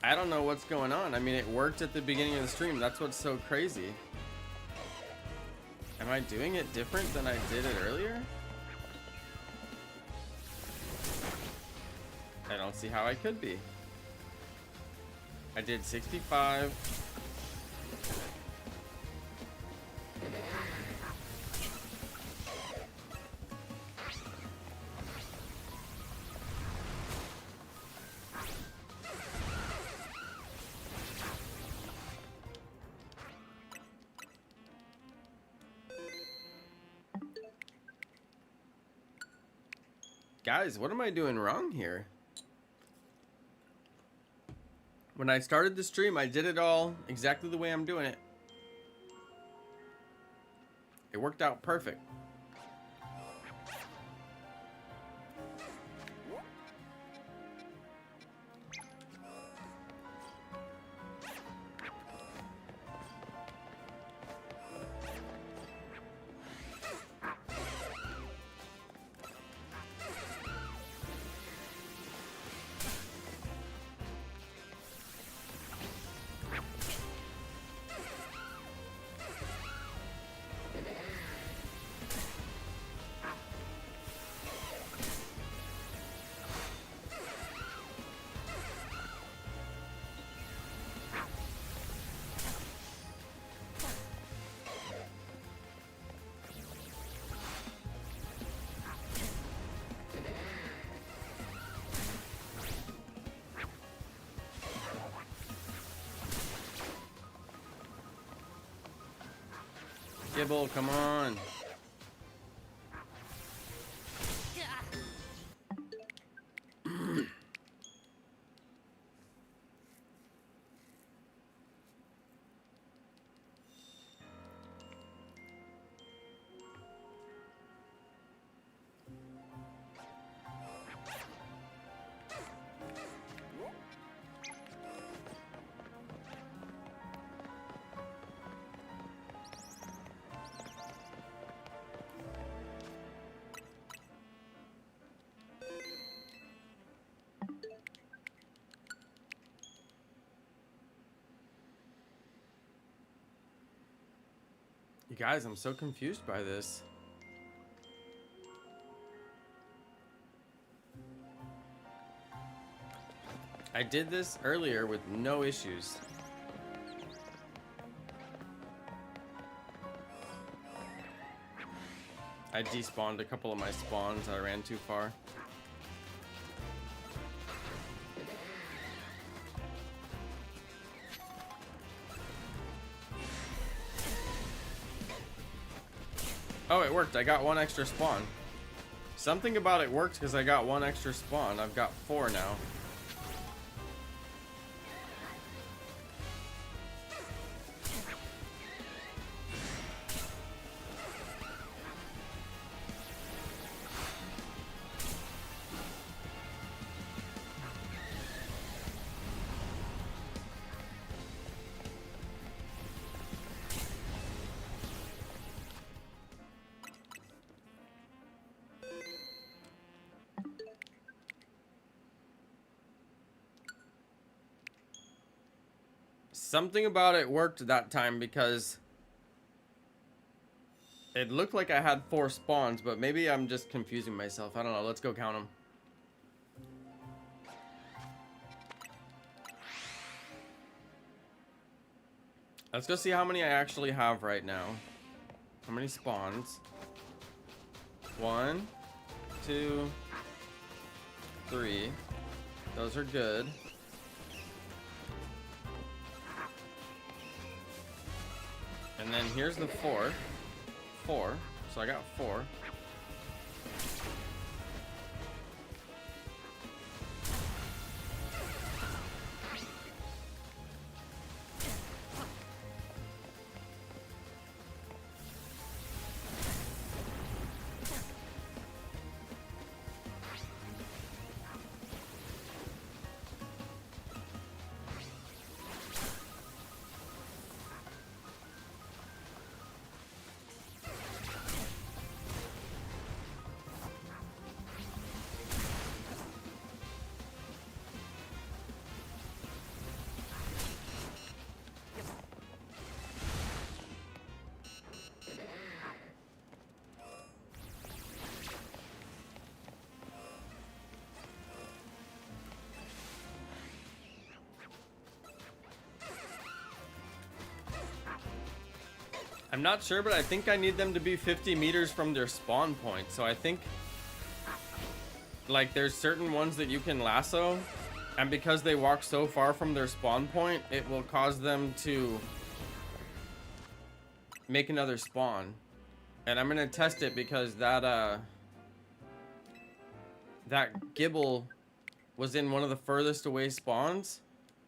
I don't know what's going on. I mean, it worked at the beginning of the stream. That's what's so crazy. Am I doing it different than I did it earlier? I don't see how I could be. I did 65. Guys, what am I doing wrong here? When I started the stream, I did it all exactly the way I'm doing it. It worked out perfect. Gible, come on. You guys, I'm so confused by this. I did this earlier with no issues. I despawned a couple of my spawns. I ran too far. Oh, it worked. I got one extra spawn. Something about it worked because I got one extra spawn. I've got 4 now. Something about it worked that time because it looked like I had 4 spawns, but maybe I'm just confusing myself. I don't know. Let's go count them. Let's go see how many I actually have right now. How many spawns? 1, 2, 3. Those are good. And then here's the 4. 4. So I got 4. I'm not sure, but I think I need them to be 50 meters from their spawn point. So I think, like, there's certain ones that you can lasso, and because they walk so far from their spawn point, it will cause them to make another spawn. And I'm gonna test it because that Gible was in one of the furthest away spawns,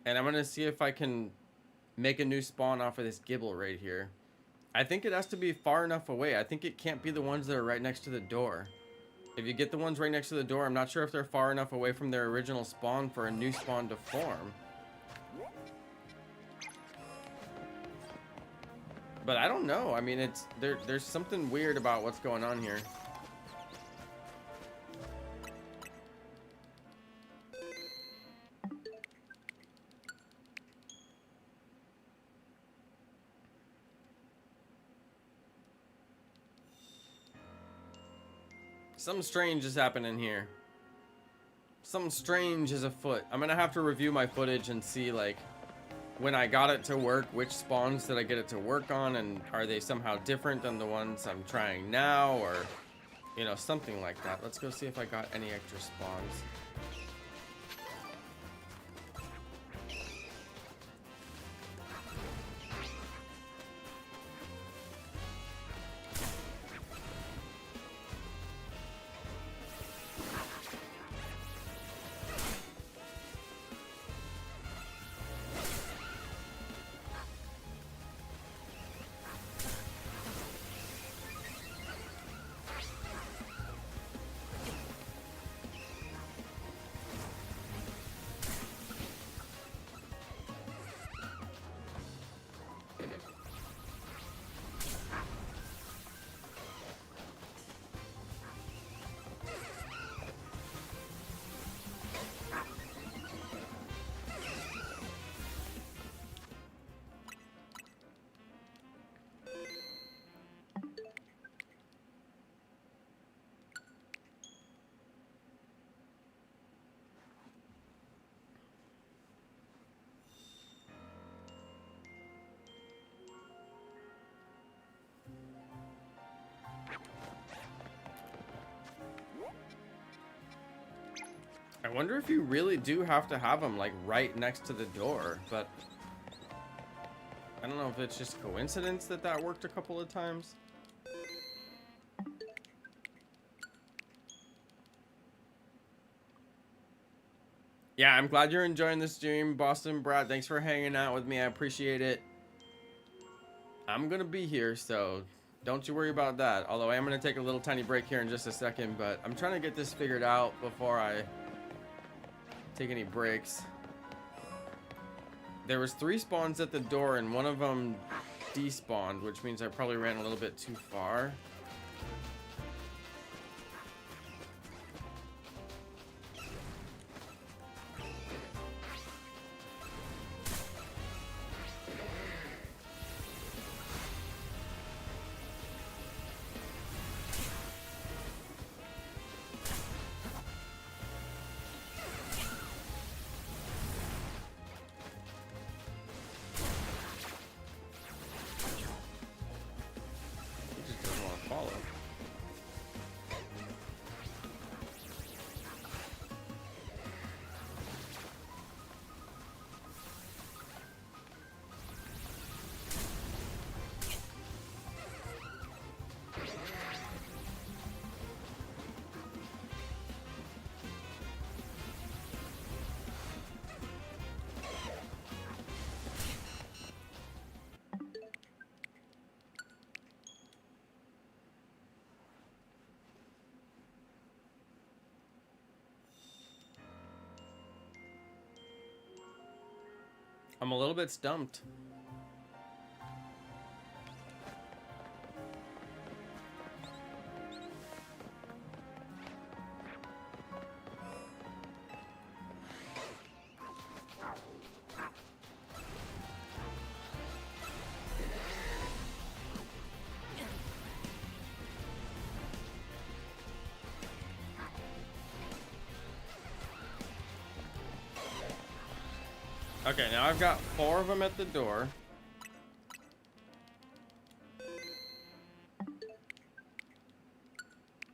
and I'm gonna see if I can make a new spawn off of this Gible right here. I think it has to be far enough away. I think it can't be the ones that are right next to the door. If you get the ones right next to the door, I'm not sure if they're far enough away from their original spawn for a new spawn to form. But I don't know. I mean, it's there's something weird about what's going on here. Something strange is happening here. Something strange is afoot. I'm gonna have to review my footage and see, like, when I got it to work, which spawns did I get it to work on, and are they somehow different than the ones I'm trying now, or, you know, something like that. Let's go see if I got any extra spawns. wonder if you really do have to have them like right next to the door, but I don't know if it's just coincidence that that worked a couple of times. Yeah, I'm glad you're enjoying the stream, Boston Brad. Thanks for hanging out with me. I appreciate it. I'm gonna be here, so don't you worry about that. Although I am gonna take a little tiny break here in just a second, but I'm trying to get this figured out before I take any breaks. There was 3 spawns at the door and one of them despawned, which means I probably ran a little bit too far. I'm a little bit stumped. Okay, now I've got 4 of them at the door.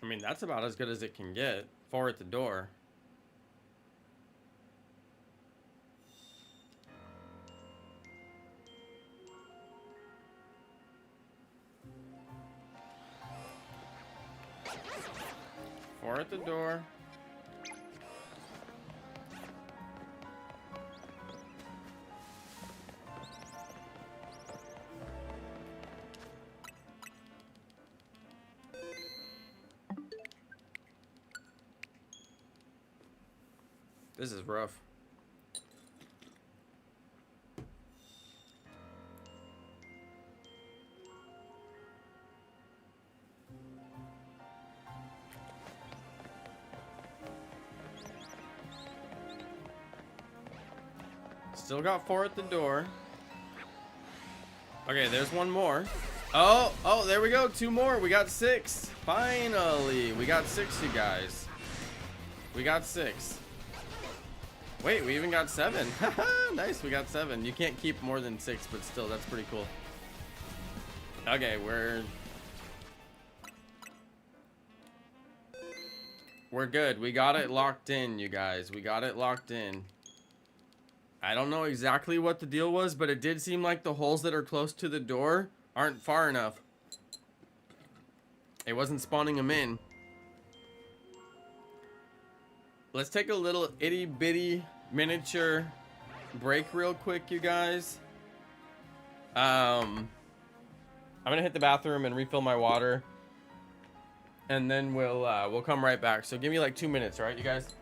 I mean, that's about as good as it can get. 4 at the door. Four at the door. This is rough. Still got 4 at the door. Okay, there's one more. Oh, there we go. 2 more. We got 6. Finally, we got 6, you guys. We got 6. Wait, we even got 7. Nice, we got 7. You can't keep more than 6, but still, that's pretty cool. Okay, we're good. We got it locked in, you guys. We got it locked in. I don't know exactly what the deal was, but it did seem like the holes that are close to the door aren't far enough. It wasn't spawning them in. Let's take a little itty bitty miniature break real quick, you guys. I'm gonna hit the bathroom and refill my water, and then we'll come right back. So give me like 2 minutes, all right, you guys?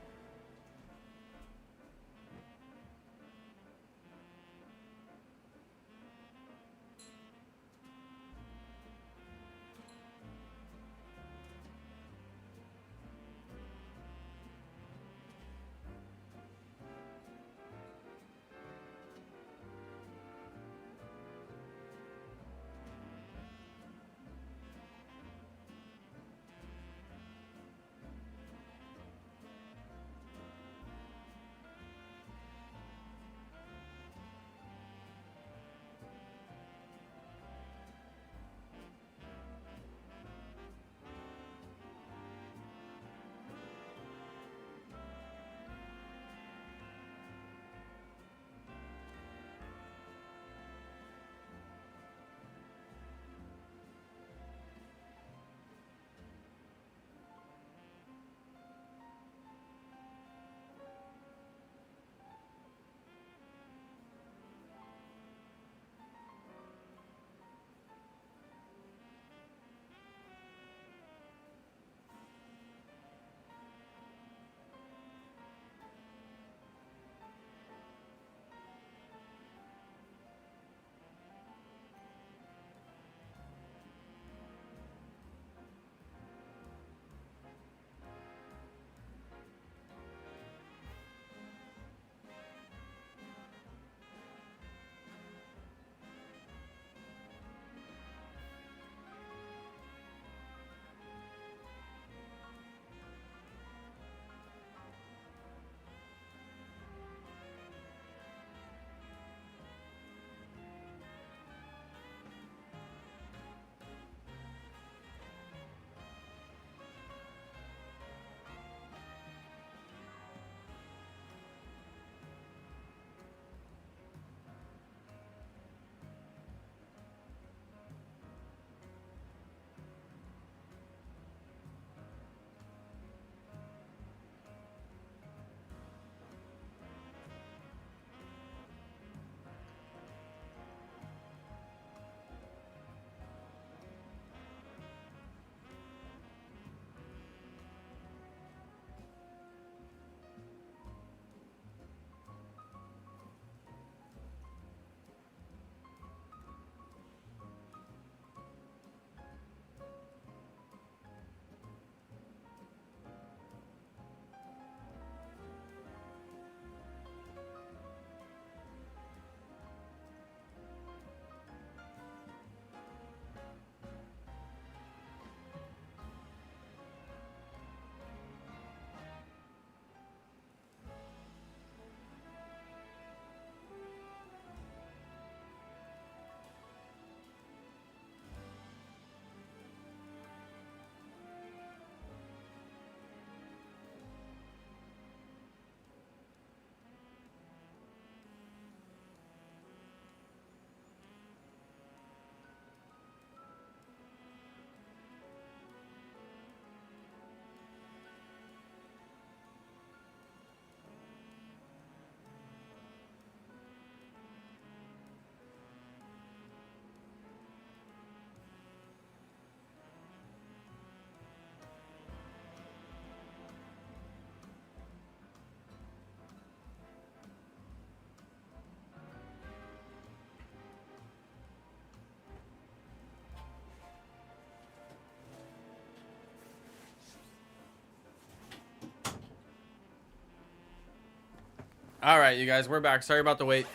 All right, you guys, we're back. Sorry about the wait.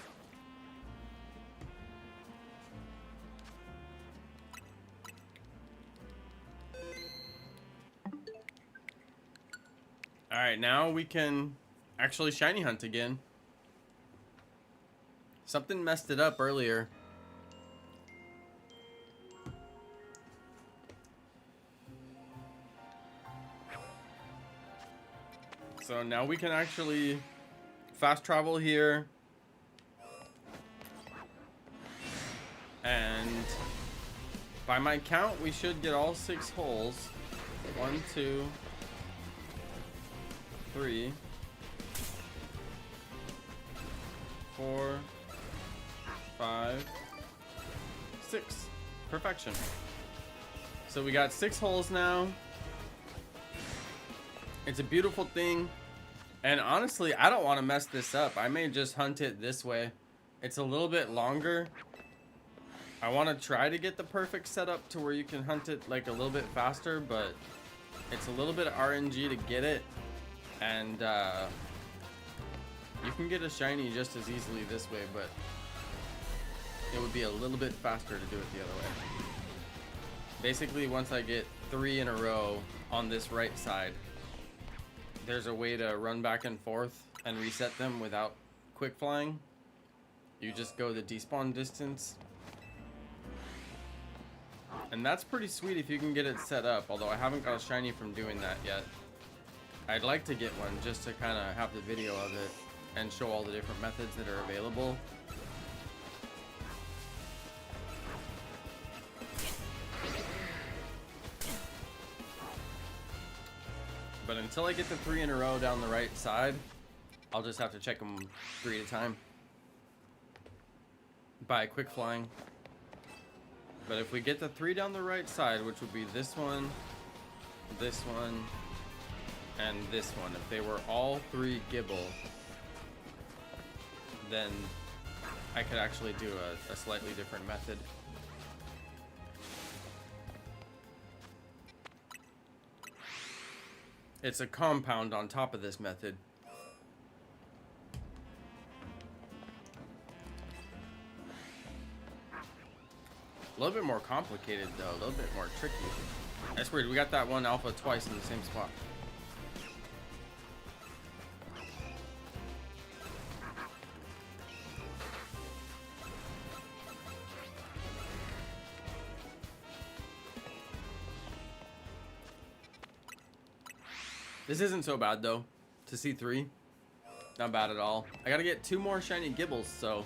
All right, now we can actually shiny hunt again. Something messed it up earlier. So now we can actually fast travel here. And by my count, we should get all 6 holes. 1, 2, 3, 4, 5, 6. Perfection. So we got 6 holes now. It's a beautiful thing. And honestly, I don't want to mess this up. I may just hunt it this way. It's a little bit longer. I want to try to get the perfect setup to where you can hunt it like a little bit faster, but it's a little bit of RNG to get it. And you can get a shiny just as easily this way, but it would be a little bit faster to do it the other way. Basically, once I get 3 in a row on this right side, there's a way to run back and forth and reset them without quick flying. You just go the despawn distance. And that's pretty sweet if you can get it set up, although I haven't got a shiny from doing that yet. I'd like to get one just to kind of have the video of it and show all the different methods that are available. But until I get the 3 in a row down the right side, I'll just have to check them 3 at a time by quick flying. But if we get the 3 down the right side, which would be this one, and this one, if they were all 3 Gible, then I could actually do a slightly different method. It's a compound on top of this method. A little bit more complicated though, a little bit more tricky. That's weird, we got that one alpha twice in the same spot. This isn't so bad though, to see 3. Not bad at all. I gotta get 2 more shiny Gibles, so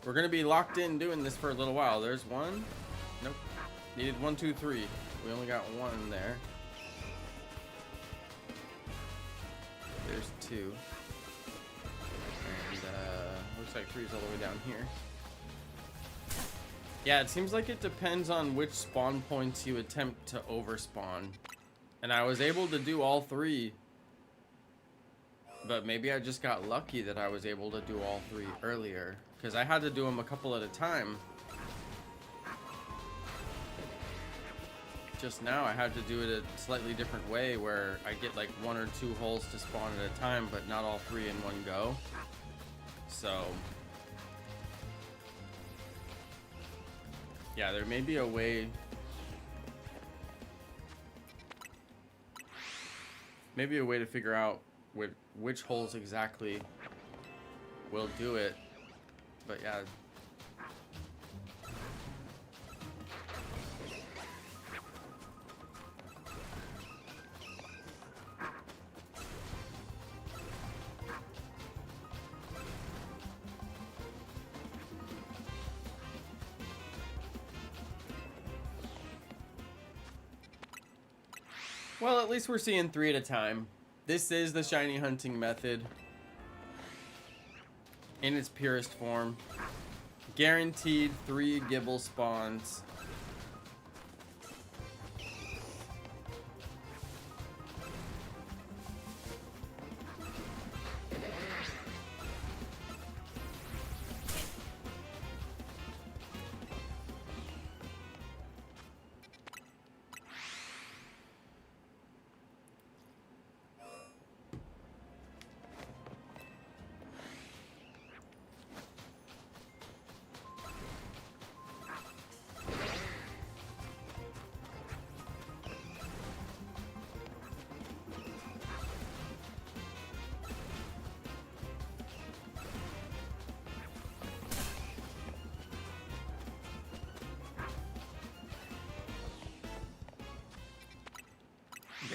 we're gonna be locked in doing this for a little while. There's 1. Nope. Needed 1, 2, 3. We only got 1 there. There's 2. And looks like 3's all the way down here. Yeah, it seems like it depends on which spawn points you attempt to overspawn. And I was able to do all 3. But maybe I just got lucky that I was able to do all 3 earlier. Because I had to do them a couple at a time. Just now I had to do it a slightly different way where I get like 1 or 2 holes to spawn at a time, but not all 3 in one go. So yeah, there may be a way. Maybe a way to figure out which holes exactly will do it. But yeah. Well, at least we're seeing 3 at a time. This is the shiny hunting method in its purest form. Guaranteed 3 Gible spawns.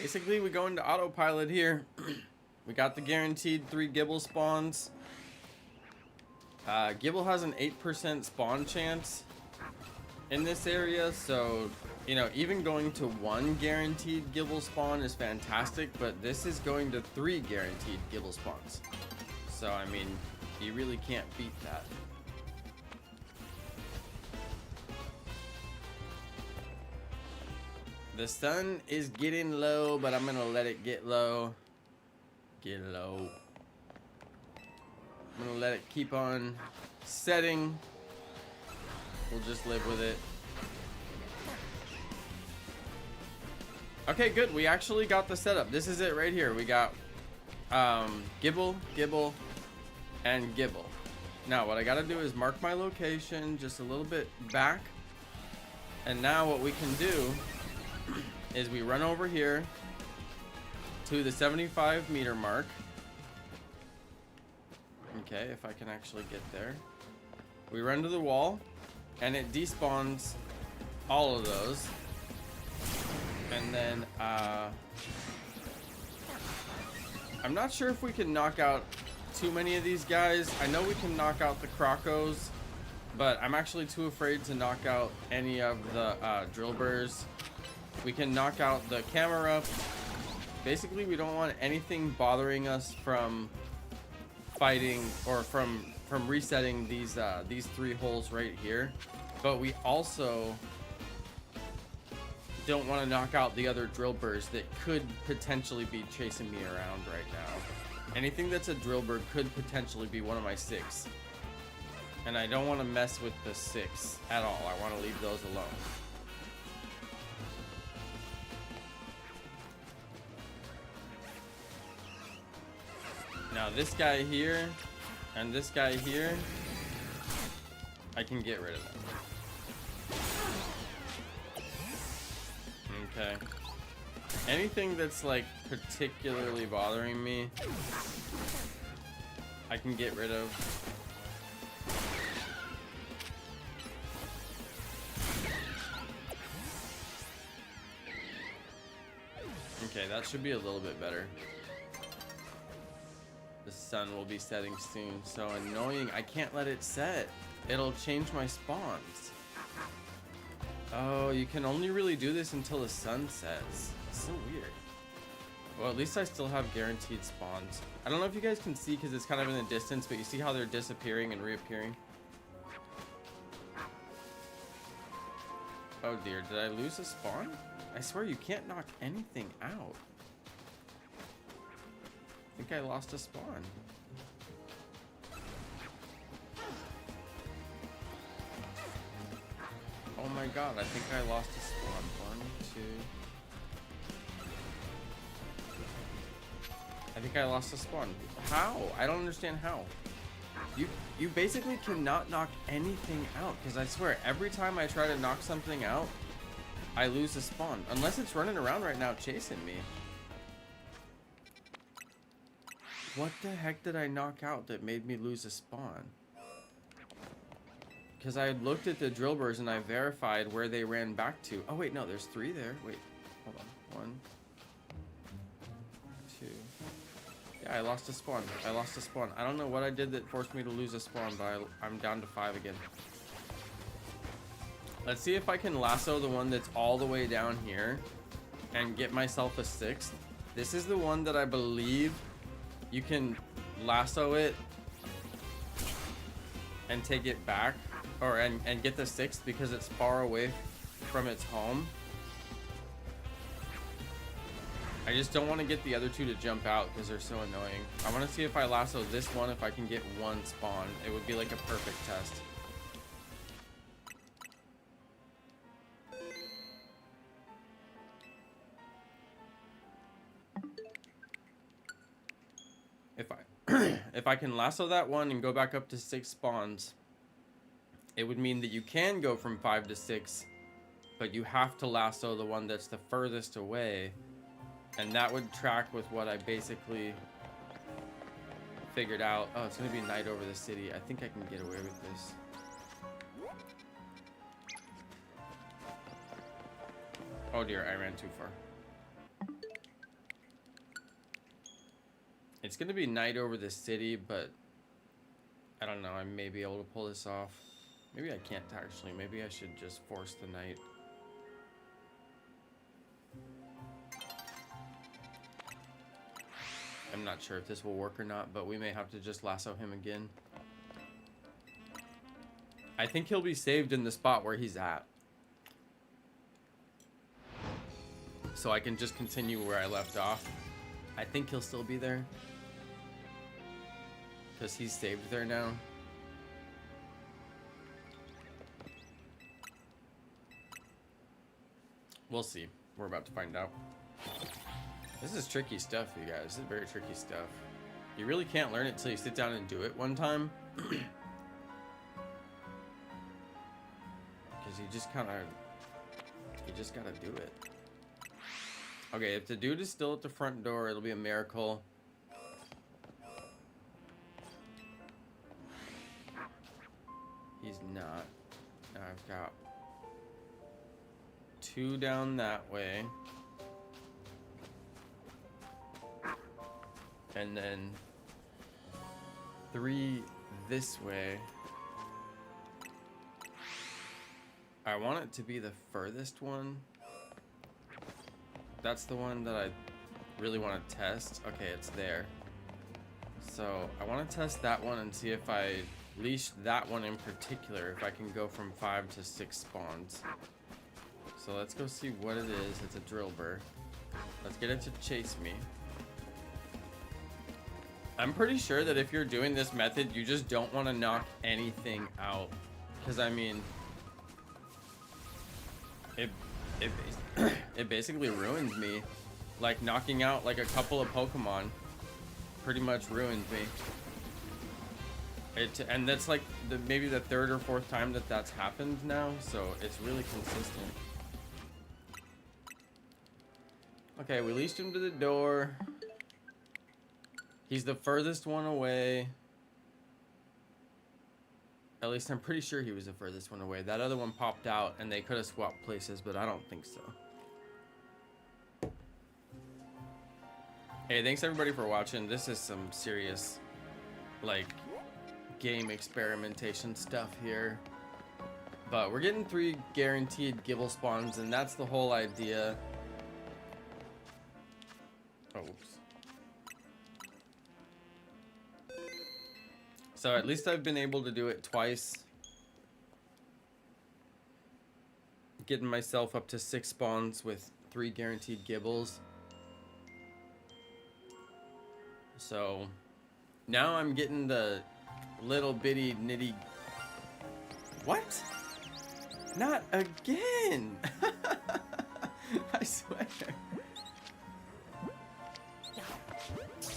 basically we go into autopilot here. We got the guaranteed 3 Gible spawns. Gible has an 8% spawn chance in this area, so you know, even going to 1 guaranteed Gible spawn is fantastic, but this is going to 3 guaranteed Gible spawns. So I mean, you really can't beat that. The sun is getting low, but I'm gonna let it get low. Get low. I'm gonna let it keep on setting. We'll just live with it. Okay, good. We actually got the setup. This is it right here. We got Gible, Gible, and Gible. Now what I gotta do is mark my location just a little bit back. And now what we can do is we run over here to the 75-meter mark. Okay, if I can actually get there. We run to the wall, and it despawns all of those. And then, I'm not sure if we can knock out too many of these guys. I know we can knock out the Crocos, but I'm actually too afraid to knock out any of the drill burrs. We can knock out the camera. Basically, we don't want anything bothering us from fighting or from resetting these 3 holes right here. But we also don't want to knock out the other drill burrs that could potentially be chasing me around right now. Anything that's a drill burr could potentially be one of my 6. And I don't want to mess with the 6 at all. I want to leave those alone. Now this guy here and this guy here, I can get rid of them. Okay. Anything that's like particularly bothering me, I can get rid of. Okay, that should be a little bit better. The sun will be setting soon. So annoying. I can't let it set. It'll change my spawns. Oh, you can only really do this until the sun sets. It's so weird. Well, at least I still have guaranteed spawns. I don't know if you guys can see because it's kind of in the distance, but you see how they're disappearing and reappearing? Oh dear, did I lose a spawn? I swear you can't knock anything out. I think I lost a spawn. Oh my god, I think I lost a spawn. 1, 2. I think I lost a spawn. How? I don't understand how. You basically cannot knock anything out, because I swear every time I try to knock something out, I lose a spawn. Unless it's running around right now chasing me. What the heck did I knock out that made me lose a spawn? Because I looked at the drill burrs and I verified where they ran back to. Oh wait, no, there's 3 there. Wait, hold on. 1, 2. Yeah, I lost a spawn. I lost a spawn. I don't know what I did that forced me to lose a spawn, but I'm down to 5 again. Let's see if I can lasso the one that's all the way down here and get myself a 6th. This is the one that I believe you can lasso it and take it back, or and get the 6th because it's far away from its home. I just don't want to get the other 2 to jump out because they're so annoying. I want to see if I lasso this one, if I can get 1 spawn. It would be like a perfect test. If I can lasso that one and go back up to 6 spawns, it would mean that you can go from 5 to 6, but you have to lasso the one that's the furthest away, and that would track with what I basically figured out. Oh, it's gonna be night over the city. I think I can get away with this. Oh dear, I ran too far. It's gonna be night over the city, but I don't know. I may be able to pull this off. Maybe I can't actually. Maybe I should just force the night. I'm not sure if this will work or not, but we may have to just lasso him again. I think he'll be saved in the spot where he's at. So I can just continue where I left off. I think he'll still be there. Because he's saved there now. We'll see. We're about to find out. This is tricky stuff, you guys. This is very tricky stuff. You really can't learn it till you sit down and do it one time. Because you just kind of... You just gotta do it. Okay, if the dude is still at the front door, it'll be a miracle. He's not. Now I've got 2 down that way. And then 3 this way. I want it to be the furthest one. That's the one that I really want to test. Okay, it's there. So I want to test that one and see if I leash that one in particular, if I can go from 5 to 6 spawns. So let's go see what it is. It's a drill burr. Let's get it to chase me. I'm pretty sure that if you're doing this method, you just don't want to knock anything out. Because, I mean, it basically ruins me. Like, knocking out, like, a couple of Pokemon pretty much ruined me. And that's, like, maybe the 3rd or 4th time that that's happened now. So, it's really consistent. Okay, we leashed him to the door. He's the furthest one away. At least I'm pretty sure he was the furthest one away. That other one popped out and they could have swapped places, but I don't think so. Hey, thanks everybody for watching. This is some serious, like, game experimentation stuff here. But we're getting 3 guaranteed Gible spawns, and that's the whole idea. Oh, oops. So at least I've been able to do it twice. Getting myself up to 6 spawns with 3 guaranteed Gibles. So now I'm getting the little bitty nitty... What? Not again! I swear.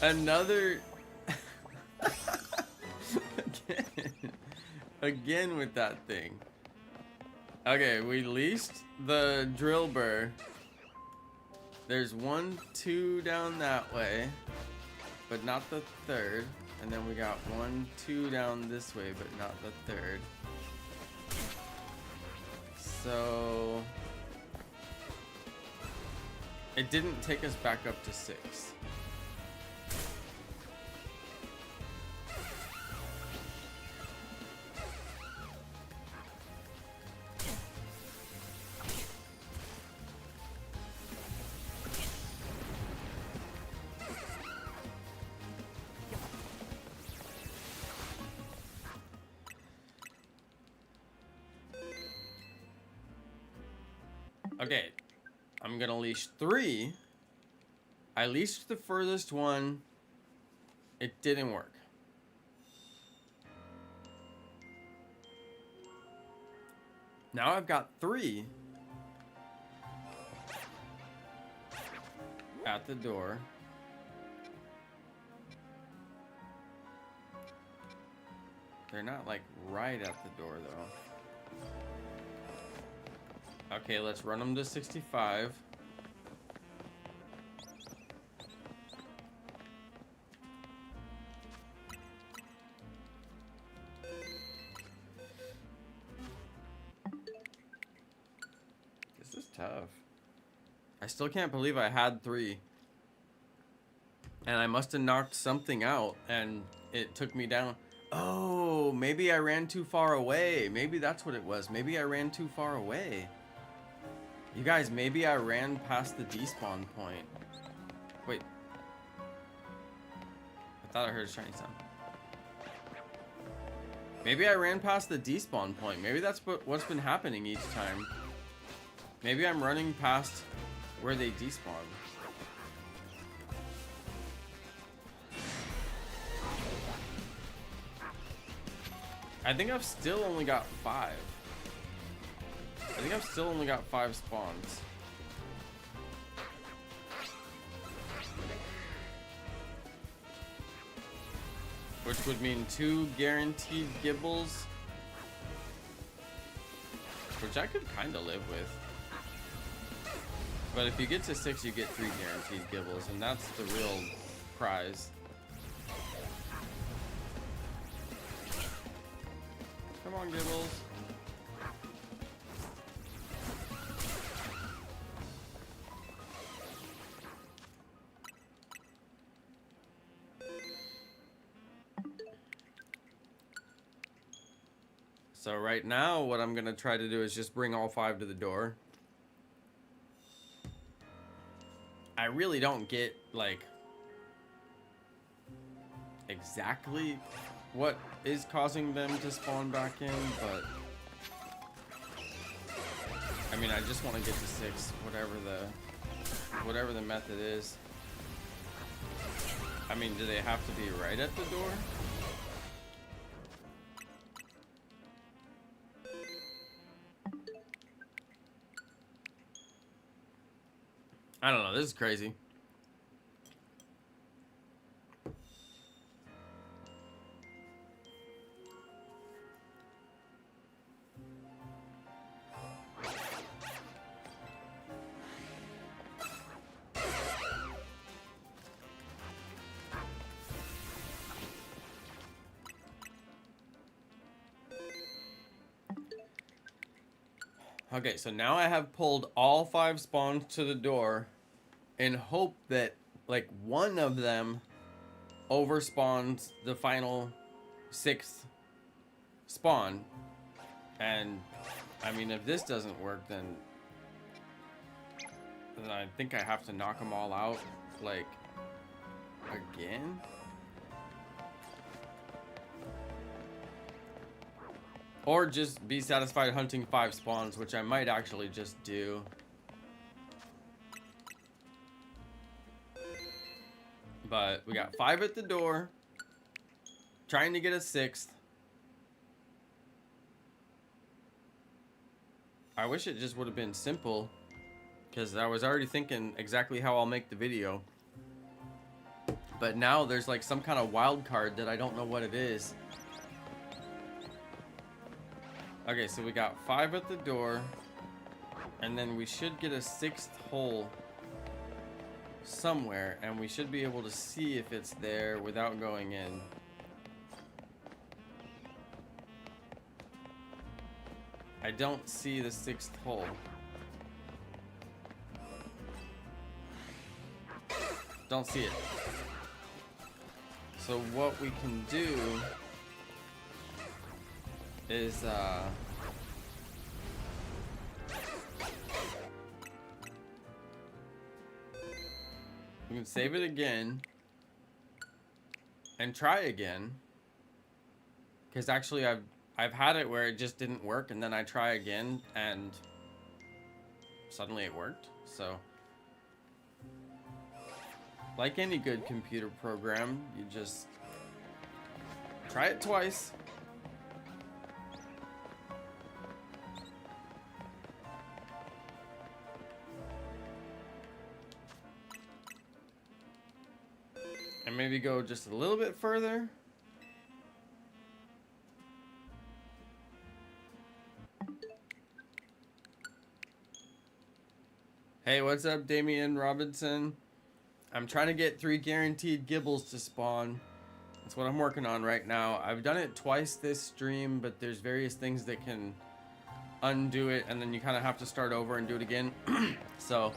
Another... Again with that thing. Okay, we leased the drill burr. There's 1, 2 down that way, but not the 3rd. And then we got 1, 2 down this way, but not the 3rd. So it didn't take us back up to 6. Okay, I'm gonna leash 3. I leashed the furthest one. It didn't work. Now I've got 3 at the door. They're not like right at the door though. Okay, let's run them to 65. This is tough. I still can't believe I had 3. And I must have knocked something out and it took me down. Oh, maybe I ran too far away. Maybe that's what it was. Maybe I ran too far away. You guys, maybe I ran past the despawn point. Wait. I thought I heard a shiny sound. Maybe I ran past the despawn point. Maybe that's what's been happening each time. Maybe I'm running past where they despawn. I think I've still only got 5. I think I've still only got 5 spawns. Which would mean 2 guaranteed Gibles. Which I could kind of live with. But if you get to 6, you get 3 guaranteed Gibles, and that's the real prize. Come on, Gibles. So right now, what I'm gonna try to do is just bring all 5 to the door. I really don't get, like, exactly what is causing them to spawn back in, but I mean, I just want to get to 6, whatever the method is. I mean, do they have to be right at the door? I don't know, this is crazy. Okay, so now I have pulled all 5 spawns to the door in hope that, like, one of them overspawns the final 6th spawn. And, I mean, if this doesn't work, then I think I have to knock them all out, like, again? Or just be satisfied hunting 5 spawns, which I might actually just do. But we got 5 at the door. Trying to get a 6th. I wish it just would have been simple, because I was already thinking exactly how I'll make the video. But now there's like some kind of wild card that I don't know what it is. Okay, so we got 5 at the door, and then we should get a 6th hole somewhere, and we should be able to see if it's there without going in. I don't see the 6th hole. Don't see it. So what we can do is we can save it again and try again, because actually I've had it where it just didn't work, and then I try again and suddenly it worked. So like any good computer program, you just try it twice. And maybe go just a little bit further. Hey, what's up, Damian Robinson? I'm trying to get 3 guaranteed Gibles to spawn. That's what I'm working on right now. I've done it twice this stream, but there's various things that can undo it, and then you kind of have to start over and do it again. So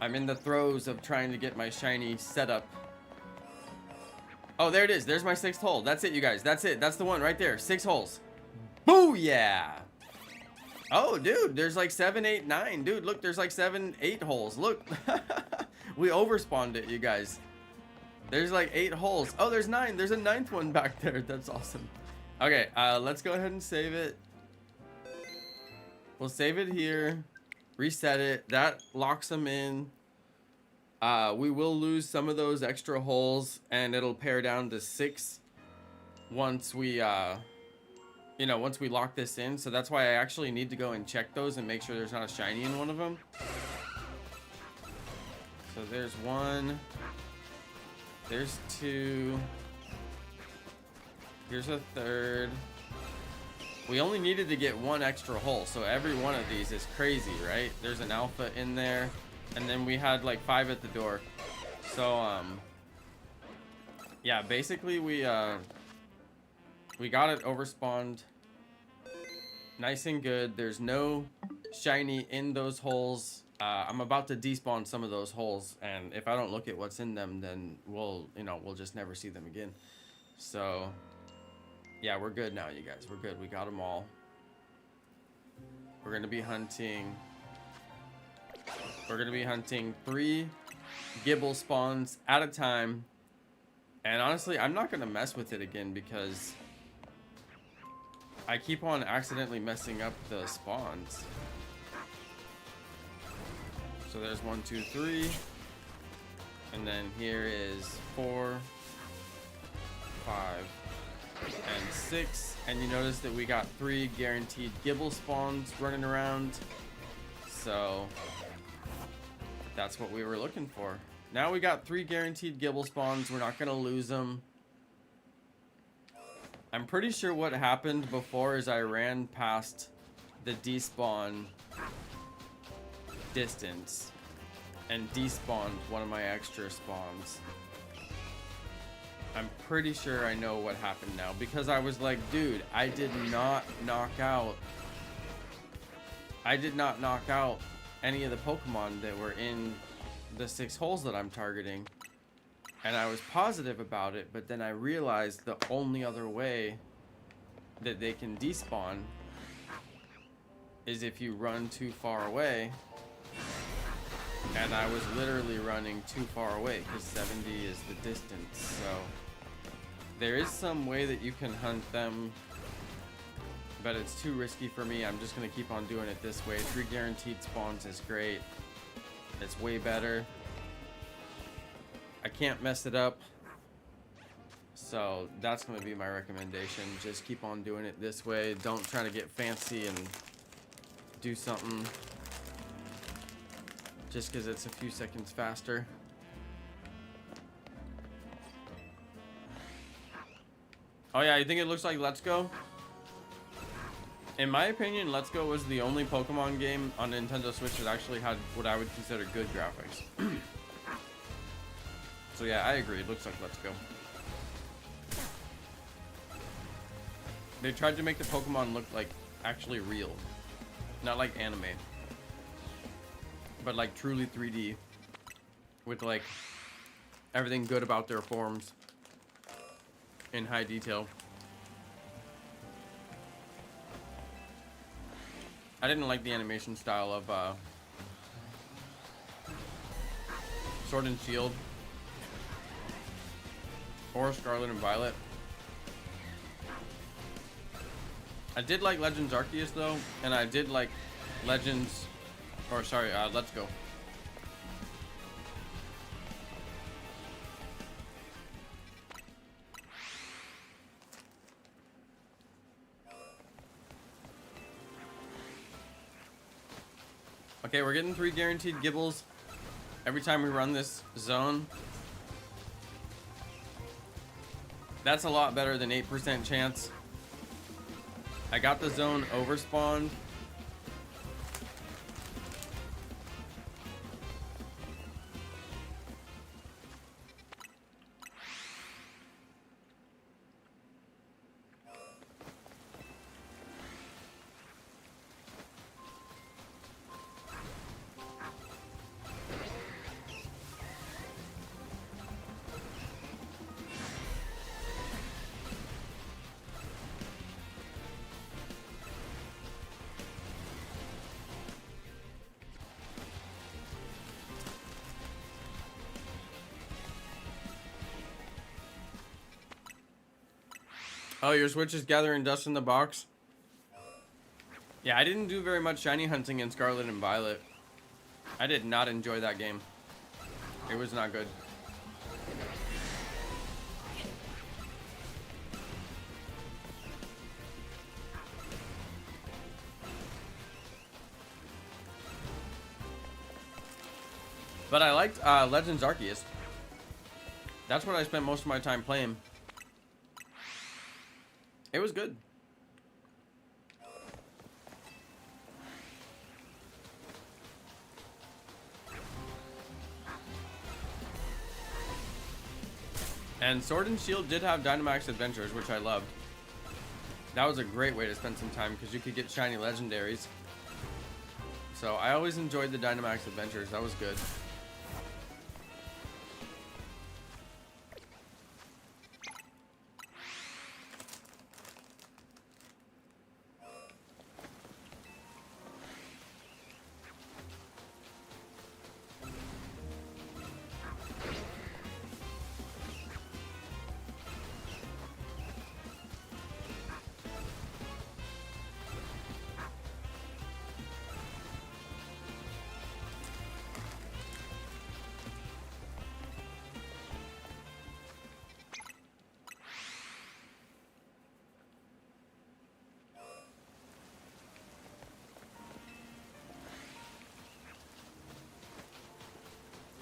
I'm in the throes of trying to get my shiny setup Oh, there it is. There's my 6th hole. That's it, you guys. That's it. That's the one right there. 6 holes. Booyah! Oh, dude, there's like 7, 8, 9. Dude, look, there's like 7, 8 holes. Look. We overspawned it, you guys. There's like 8 holes. Oh, there's 9. There's a 9th one back there. That's awesome. Okay, let's go ahead and save it. We'll save it here. Reset it. That locks them in. We will lose some of those extra holes, and it'll pare down to 6 once we, you know, once we lock this in. So that's why I actually need to go and check those and make sure there's not a shiny in one of them. So there's 1. There's 2. Here's a 3rd. We only needed to get 1 extra hole, so every one of these is crazy, right? There's an alpha in there, and then we had like 5 at the door. So yeah, basically we got it overspawned nice and good. There's no shiny in those holes. I'm about to despawn some of those holes, and if I don't look at what's in them, then we'll just never see them again. So yeah, we're good now, you guys. We're good. We got them all. We're gonna be hunting 3 Gible spawns at a time. And honestly, I'm not gonna mess with it again because I keep on accidentally messing up the spawns. So there's 1, 2, 3. And then here is 4, 5, and 6. And you notice that we got 3 guaranteed Gible spawns running around. So that's what we were looking for. Now we got 3 guaranteed Gible spawns. We're not gonna lose them. I'm pretty sure what happened before is I ran past the despawn distance and despawned one of my extra spawns. I'm pretty sure I know what happened now, because I was like, dude, I did not knock out any of the Pokemon that were in the 6 holes that I'm targeting. And I was positive about it, but then I realized the only other way that they can despawn is if you run too far away. And I was literally running too far away because 70 is the distance. So there is some way that you can hunt them, but it's too risky for me. I'm just gonna keep on doing it this way. 3 guaranteed spawns is great. It's way better. I can't mess it up. So that's gonna be my recommendation. Just keep on doing it this way. Don't try to get fancy and do something just because it's a few seconds faster. Oh yeah, you think it looks like Let's Go? In my opinion, Let's Go was the only Pokemon game on Nintendo Switch that actually had what I would consider good graphics. So yeah, I agree. It looks like Let's Go. They tried to make the Pokemon look like actually real. Not like anime. But like truly 3D. With like everything good about their forms in high detail. I didn't like the animation style of Sword and Shield or Scarlet and Violet. I did like Legends Arceus though, and I did like Legends, or sorry, Let's Go. Okay, we're getting 3 guaranteed Gibles every time we run this zone. That's a lot better than 8% chance. I got the zone overspawned. Oh, your Switch is gathering dust in the box? Yeah, I didn't do very much shiny hunting in Scarlet and Violet. I did not enjoy that game. It was not good. But I liked Legends Arceus. That's what I spent most of my time playing. It was good. And Sword and Shield did have Dynamax Adventures, which I loved. That was a great way to spend some time because you could get shiny legendaries. So I always enjoyed the Dynamax Adventures. That was good.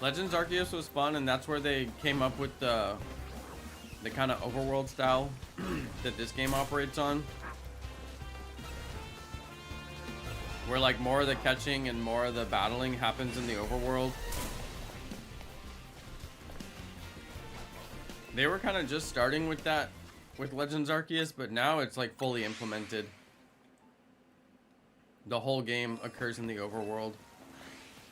Legends Arceus was fun, and that's where they came up with the kind of overworld style that this game operates on. Where like more of the catching and more of the battling happens in the overworld. They were kind of just starting with that with Legends Arceus, but now it's like fully implemented. The whole game occurs in the overworld,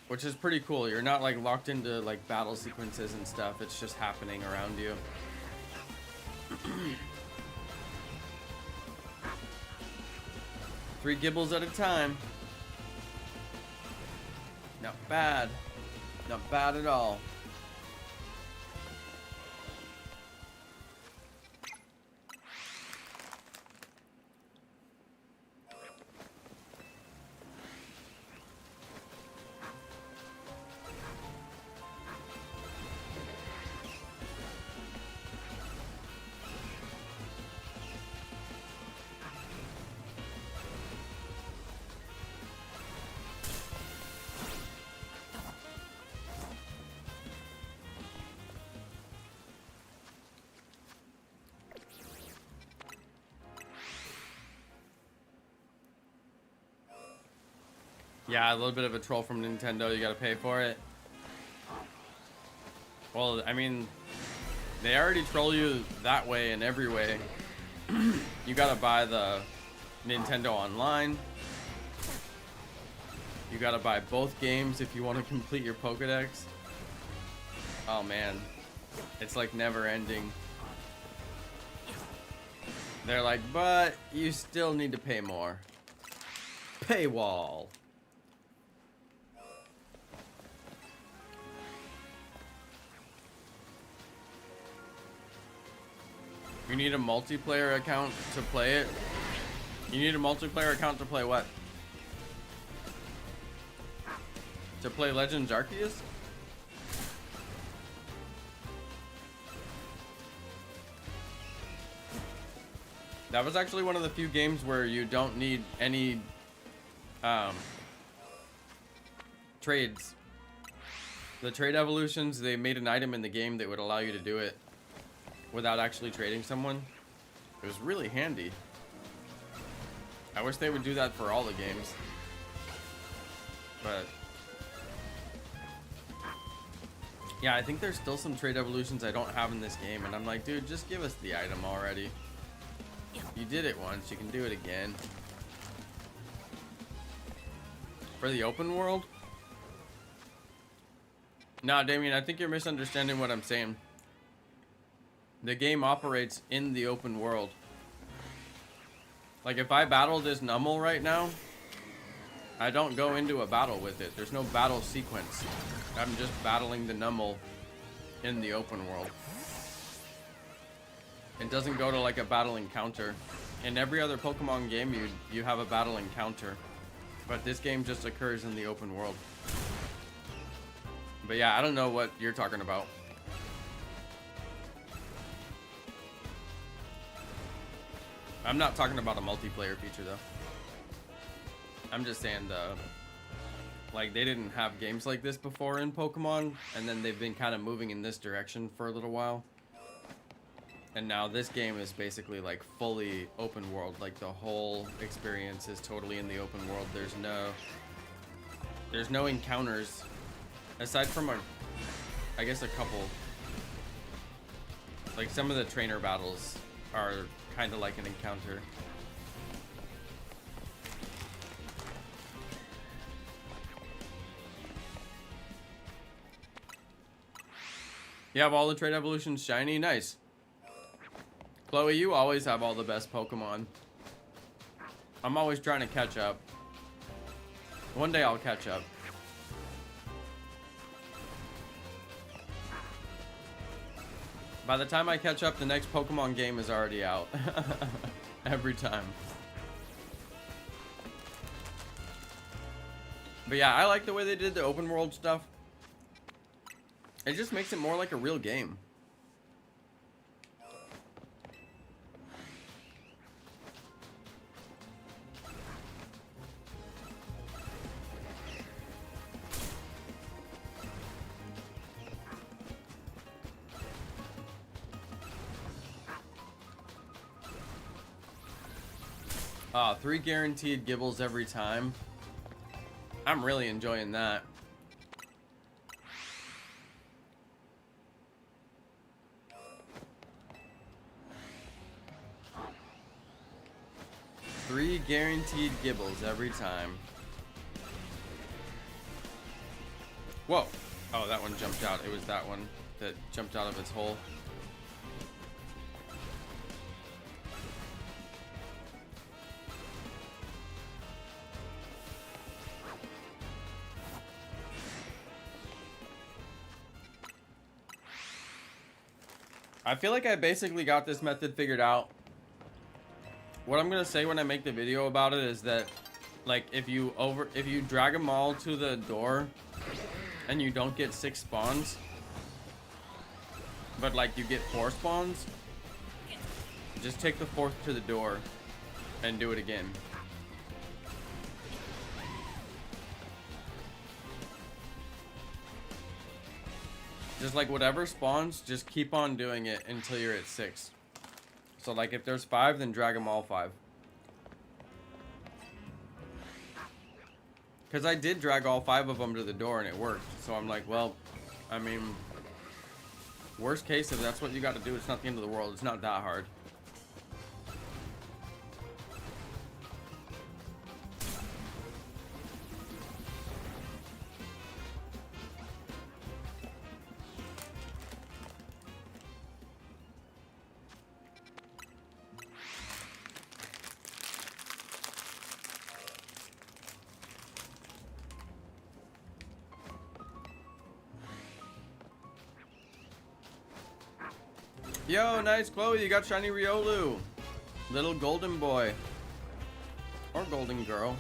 which is pretty cool. You're not like locked into like battle sequences and stuff. It's just happening around you. Three Gibles at a time. Not bad. Not bad at all. Yeah, a little bit of a troll from Nintendo. You gotta pay for it. Well, I mean, they already troll you that way and every way. You gotta buy the Nintendo Online. You gotta buy both games if you want to complete your Pokédex. Oh man, it's like never ending. They're like, but you still need to pay more. Paywall. You need a multiplayer account to play it? You need a multiplayer account to play what? To play Legends Arceus? That was actually one of the few games where you don't need any trades. The trade evolutions, they made an item in the game that would allow you to do it without actually trading someone. It was really handy. I wish they would do that for all the games. But yeah, I think there's still some trade evolutions I don't have in this game, and I'm like, dude, just give us the item already. You did it once, you can do it again. For the open world? No, Damien, I think you're misunderstanding what I'm saying. The game operates in the open world. Like if I battle this Numel right now, I don't go into a battle with it. There's no battle sequence. I'm just battling the Numel in the open world. It doesn't go to like a battle encounter. In every other Pokemon game, you have a battle encounter, but this game just occurs in the open world. But yeah, I don't know what you're talking about. I'm not talking about a multiplayer feature though. I'm just saying like they didn't have games like this before in Pokemon, and then they've been kind of moving in this direction for a little while. And now this game is basically like fully open world. Like the whole experience is totally in the open world. There's no encounters aside from I guess a couple. Like some of the trainer battles are kind of like an encounter. You have all the trade evolutions shiny? Nice. Chloe, you always have all the best Pokemon. I'm always trying to catch up. One day I'll catch up. By the time I catch up, the next Pokemon game is already out. Every time. But yeah, I like the way they did the open world stuff. It just makes it more like a real game. Ah, 3 guaranteed Gibles every time. I'm really enjoying that. Three guaranteed Gibles every time. Whoa. Oh, that one jumped out. It was that one that jumped out of its hole. I feel like I basically got this method figured out. What I'm gonna say when I make the video about it is that, like, if you drag them all to the door and you don't get 6 spawns, but like you get 4 spawns, just take the 4th to the door and do it again. Just like whatever spawns, just keep on doing it until you're at 6. So like if there's 5, then drag them all 5. Because I did drag all 5 of them to the door and it worked. So I'm like, well, I mean, worst case, if that's what you got to do, it's not the end of the world. It's not that hard. Yo, nice, Chloe. You got shiny Riolu. Little golden boy. Or golden girl.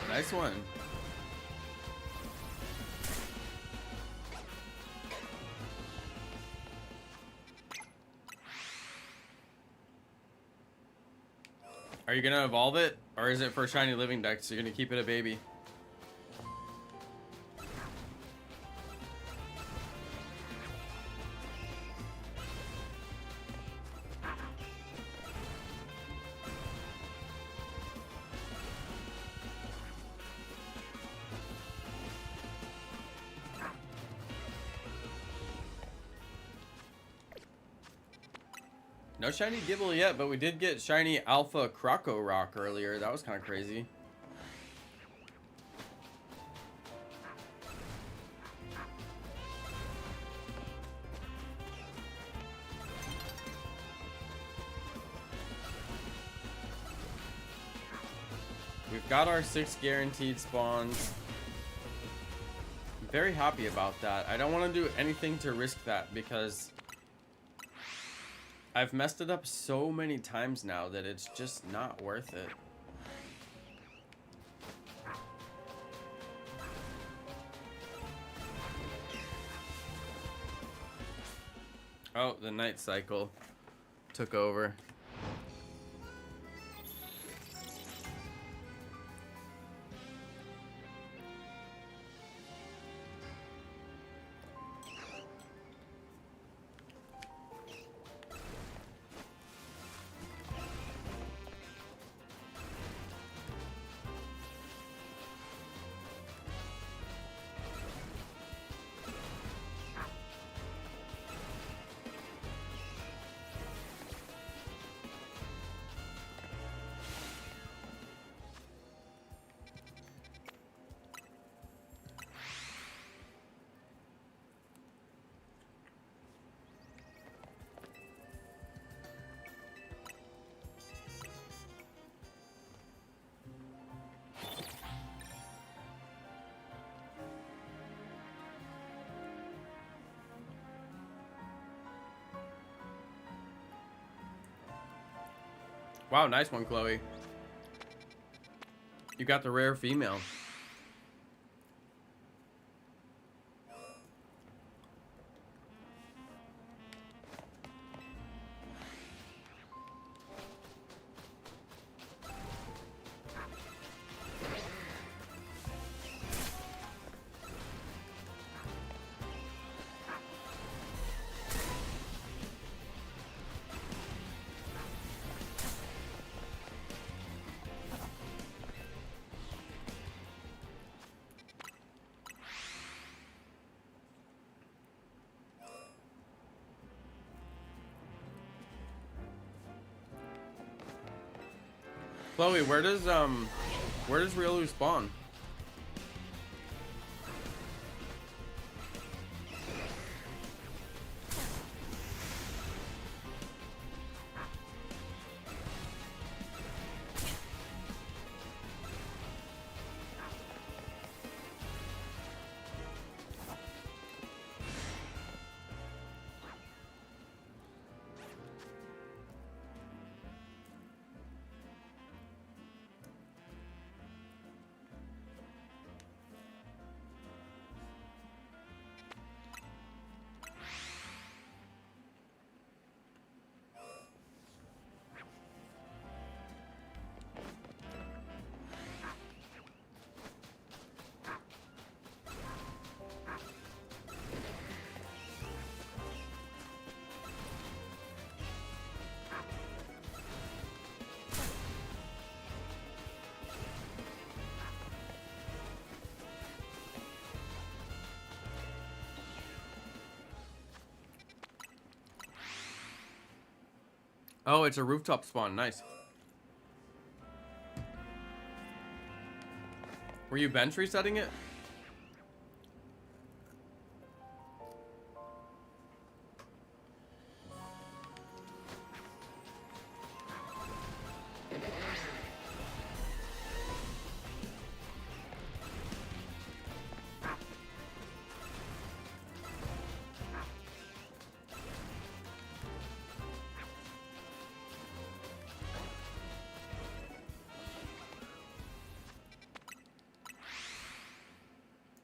Nice one. Are you gonna evolve it? Or is it for Shiny Living Dex? You're gonna keep it a baby? No shiny Gible yet, but we did get shiny Alpha Croco Rock earlier. That was kind of crazy. We've got our 6 guaranteed spawns. very happy about that. I don't want to do anything to risk that because I've messed it up so many times now that it's just not worth it. Oh, the night cycle took over. Wow, nice one, Chloe. You got the rare female. Chloe, where does Riolu spawn? Oh, it's a rooftop spawn. Nice. Were you bench resetting it?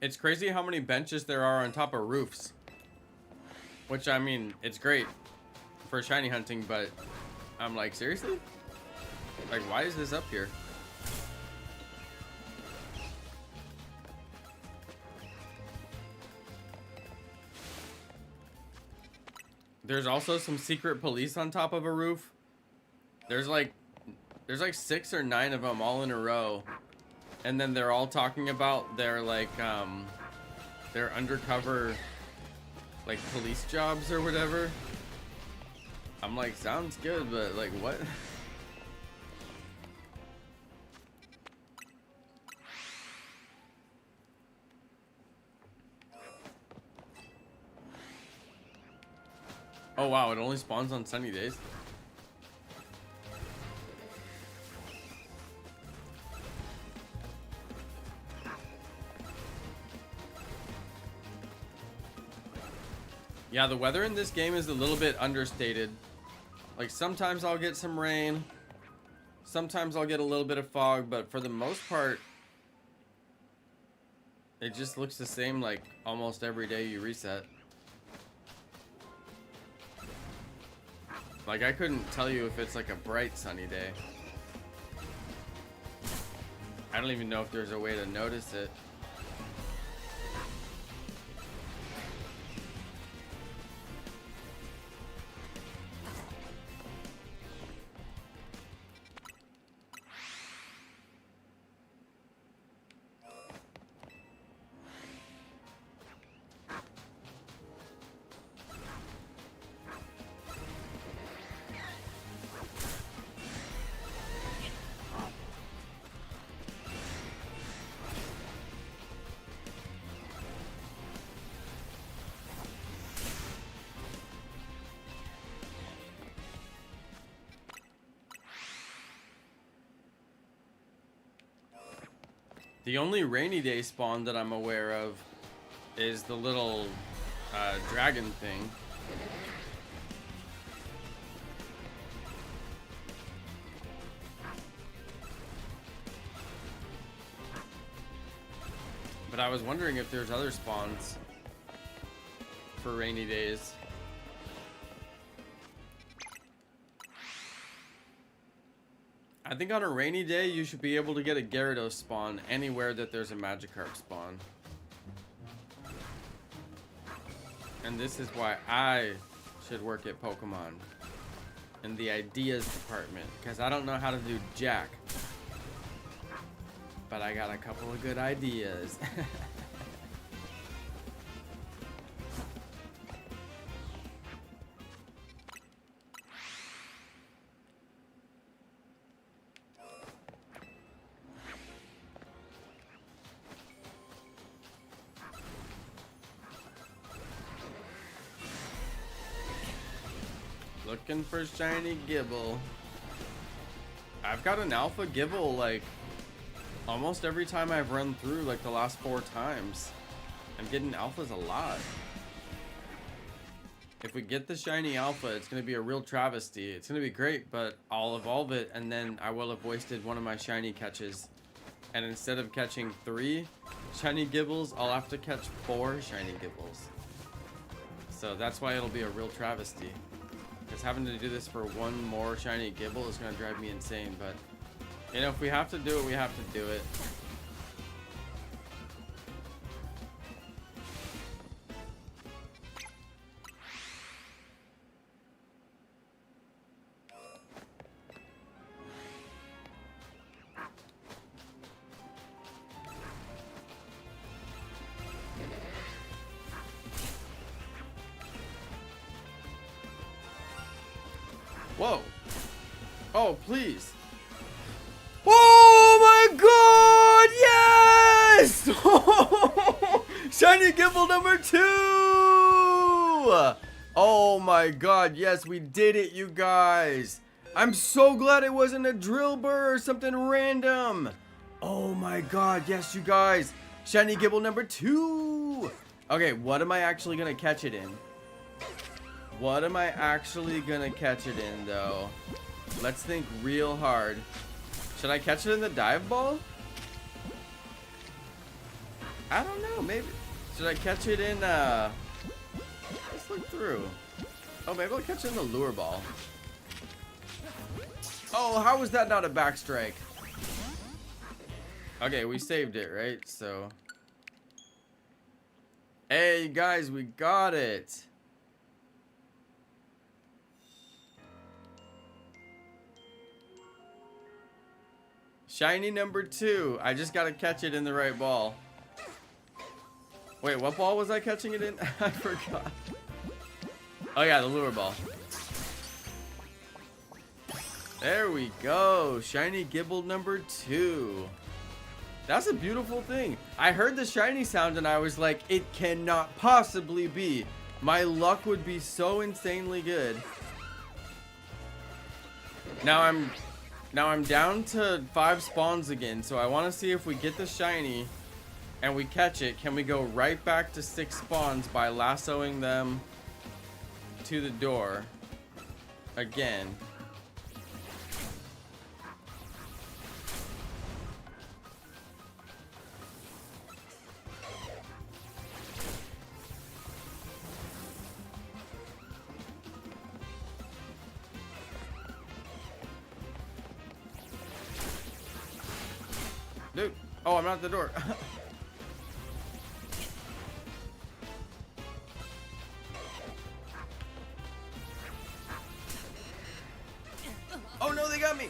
It's crazy how many benches there are on top of roofs. Which, I mean, it's great for shiny hunting, but I'm like, seriously? Like, why is this up here? There's also some secret police on top of a roof. There's like 6 or 9 of them all in a row. And then they're all talking about their like their undercover like police jobs or whatever. I'm like, sounds good, but like what? Oh wow, it only spawns on sunny days. Yeah, the weather in this game is a little bit understated. Like, sometimes I'll get some rain. Sometimes I'll get a little bit of fog, but for the most part, it just looks the same like almost every day you reset. Like, I couldn't tell you if it's like a bright sunny day. I don't even know if there's a way to notice it. The only rainy day spawn that I'm aware of is the little dragon thing. But I was wondering if there's other spawns for rainy days. I think on a rainy day, you should be able to get a Gyarados spawn anywhere that there's a Magikarp spawn. And this is why I should work at Pokemon in the ideas department, because I don't know how to do jack. But I got a couple of good ideas. Looking for shiny Gible. I've got an alpha Gible like almost every time I've run through, like the last 4 times. I'm getting alphas a lot. If we get the shiny alpha, it's gonna be a real travesty. It's gonna be great, but I'll evolve it and then I will have wasted one of my shiny catches. And instead of catching 3 shiny Gibles, I'll have to catch 4 shiny Gibles. So that's why it'll be a real travesty. Because having to do this for 1 more shiny Gible is going to drive me insane. But, you know, if we have to do it, we have to do it. Whoa. Oh, please. Oh my god, yes! Shiny Gible number 2! Oh my god, yes, we did it, you guys. I'm so glad it wasn't a drill burr or something random. Oh my god, yes, you guys. Shiny Gible number 2. Okay, what am I actually gonna catch it in? What am I actually gonna catch it in, though? Let's think real hard. Should I catch it in the dive ball? I don't know, maybe. Should I catch it in, let's look through. Oh, maybe I'll catch it in the lure ball. Oh, how was that not a backstrike? Okay, we saved it, right? So. Hey, guys, we got it. Shiny number 2. I just gotta catch it in the right ball. Wait, what ball was I catching it in? I forgot. Oh yeah, the lure ball. There we go. Shiny Gible number 2. That's a beautiful thing. I heard the shiny sound and I was like, it cannot possibly be. My luck would be so insanely good. Now I'm down to 5 spawns again, so I want to see if we get the shiny and we catch it. Can we go right back to 6 spawns by lassoing them to the door again. Dude, oh, I'm not at the door. Oh no, they got me.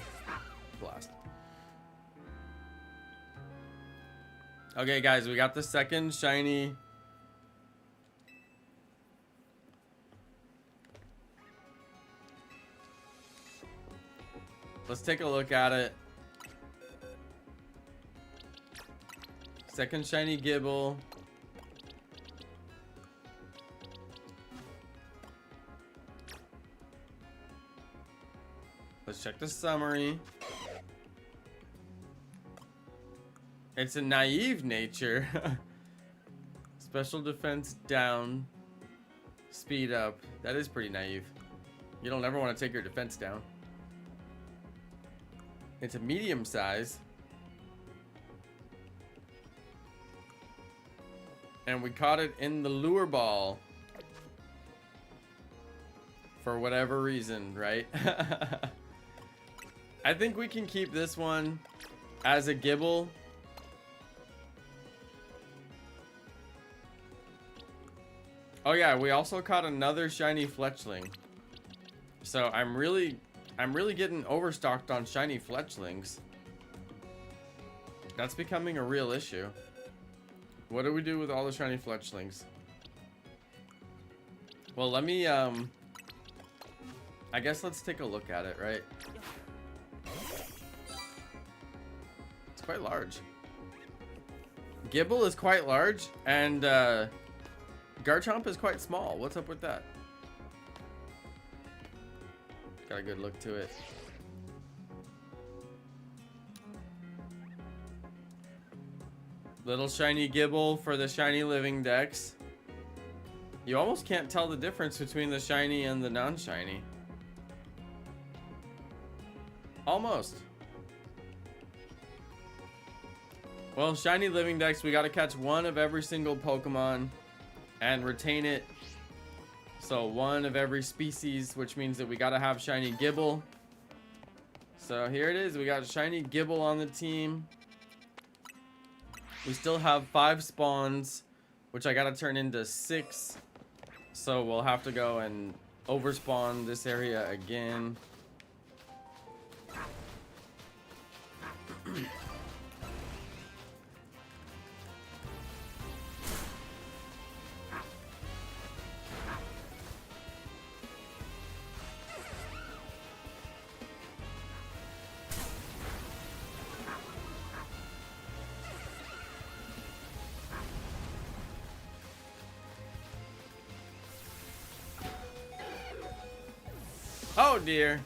Blast. Okay, guys, we got the second shiny. Let's take a look at it. Second shiny Gible. Let's check the summary. It's a naive nature. Special defense down. Speed up. That is pretty naive. You don't ever want to take your defense down. It's a medium size. And we caught it in the lure ball. For whatever reason, right? I think we can keep this one as a Gible. Oh yeah, we also caught another shiny fletchling. So I'm really getting overstocked on shiny fletchlings. That's becoming a real issue. What do we do with all the shiny fletchlings? Well, let me, I guess let's take a look at it, right? It's quite large. Gible is quite large, and, Garchomp is quite small. What's up with that? Got a good look to it. Little shiny Gible for the Shiny Living Dex. You almost can't tell the difference between the shiny and the non-shiny. Almost. Well, Shiny Living Dex, we gotta catch one of every single Pokemon and retain it. So one of every species, which means that we gotta have shiny Gible. So here it is, we got shiny Gible on the team. We still have 5 spawns, which I gotta turn into 6. So we'll have to go and overspawn this area again. Oh dear.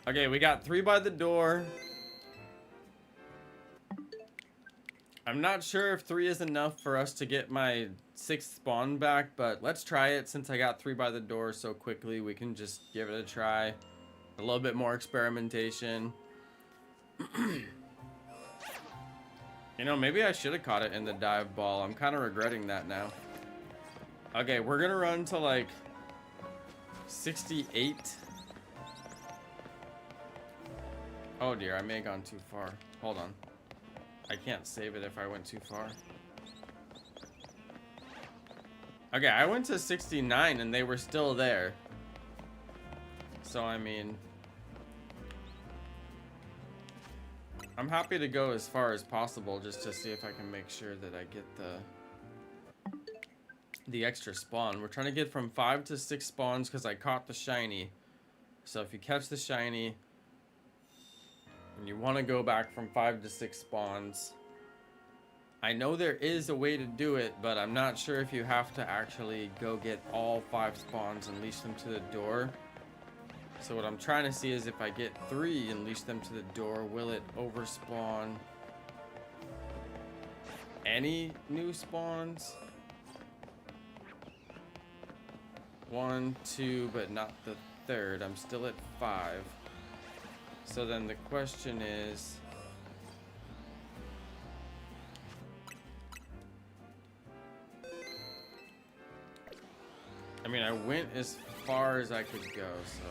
Okay, we got 3 by the door. I'm not sure if 3 is enough for us to get my 6th spawn back, but let's try it. Since I got 3 by the door so quickly, we can just give it a try. A little bit more experimentation. You know, maybe I should have caught it in the dive ball. I'm kind of regretting that now. Okay, we're gonna run to like 68. Oh dear, I may have gone too far. Hold on. I can't save it if I went too far. Okay, I went to 69 and they were still there. So, I mean, I'm happy to go as far as possible just to see if I can make sure that I get the extra spawn. We're trying to get from 5 to 6 spawns because I caught the shiny. So if you catch the shiny and you want to go back from 5 to 6 spawns, I know there is a way to do it, but I'm not sure if you have to actually go get all 5 spawns and leash them to the door. So what I'm trying to see is if I get 3 and leash them to the door, will it overspawn any new spawns? 1, 2, but not the 3rd. I'm still at 5. So then the question is, I mean, I went as far as I could go, so.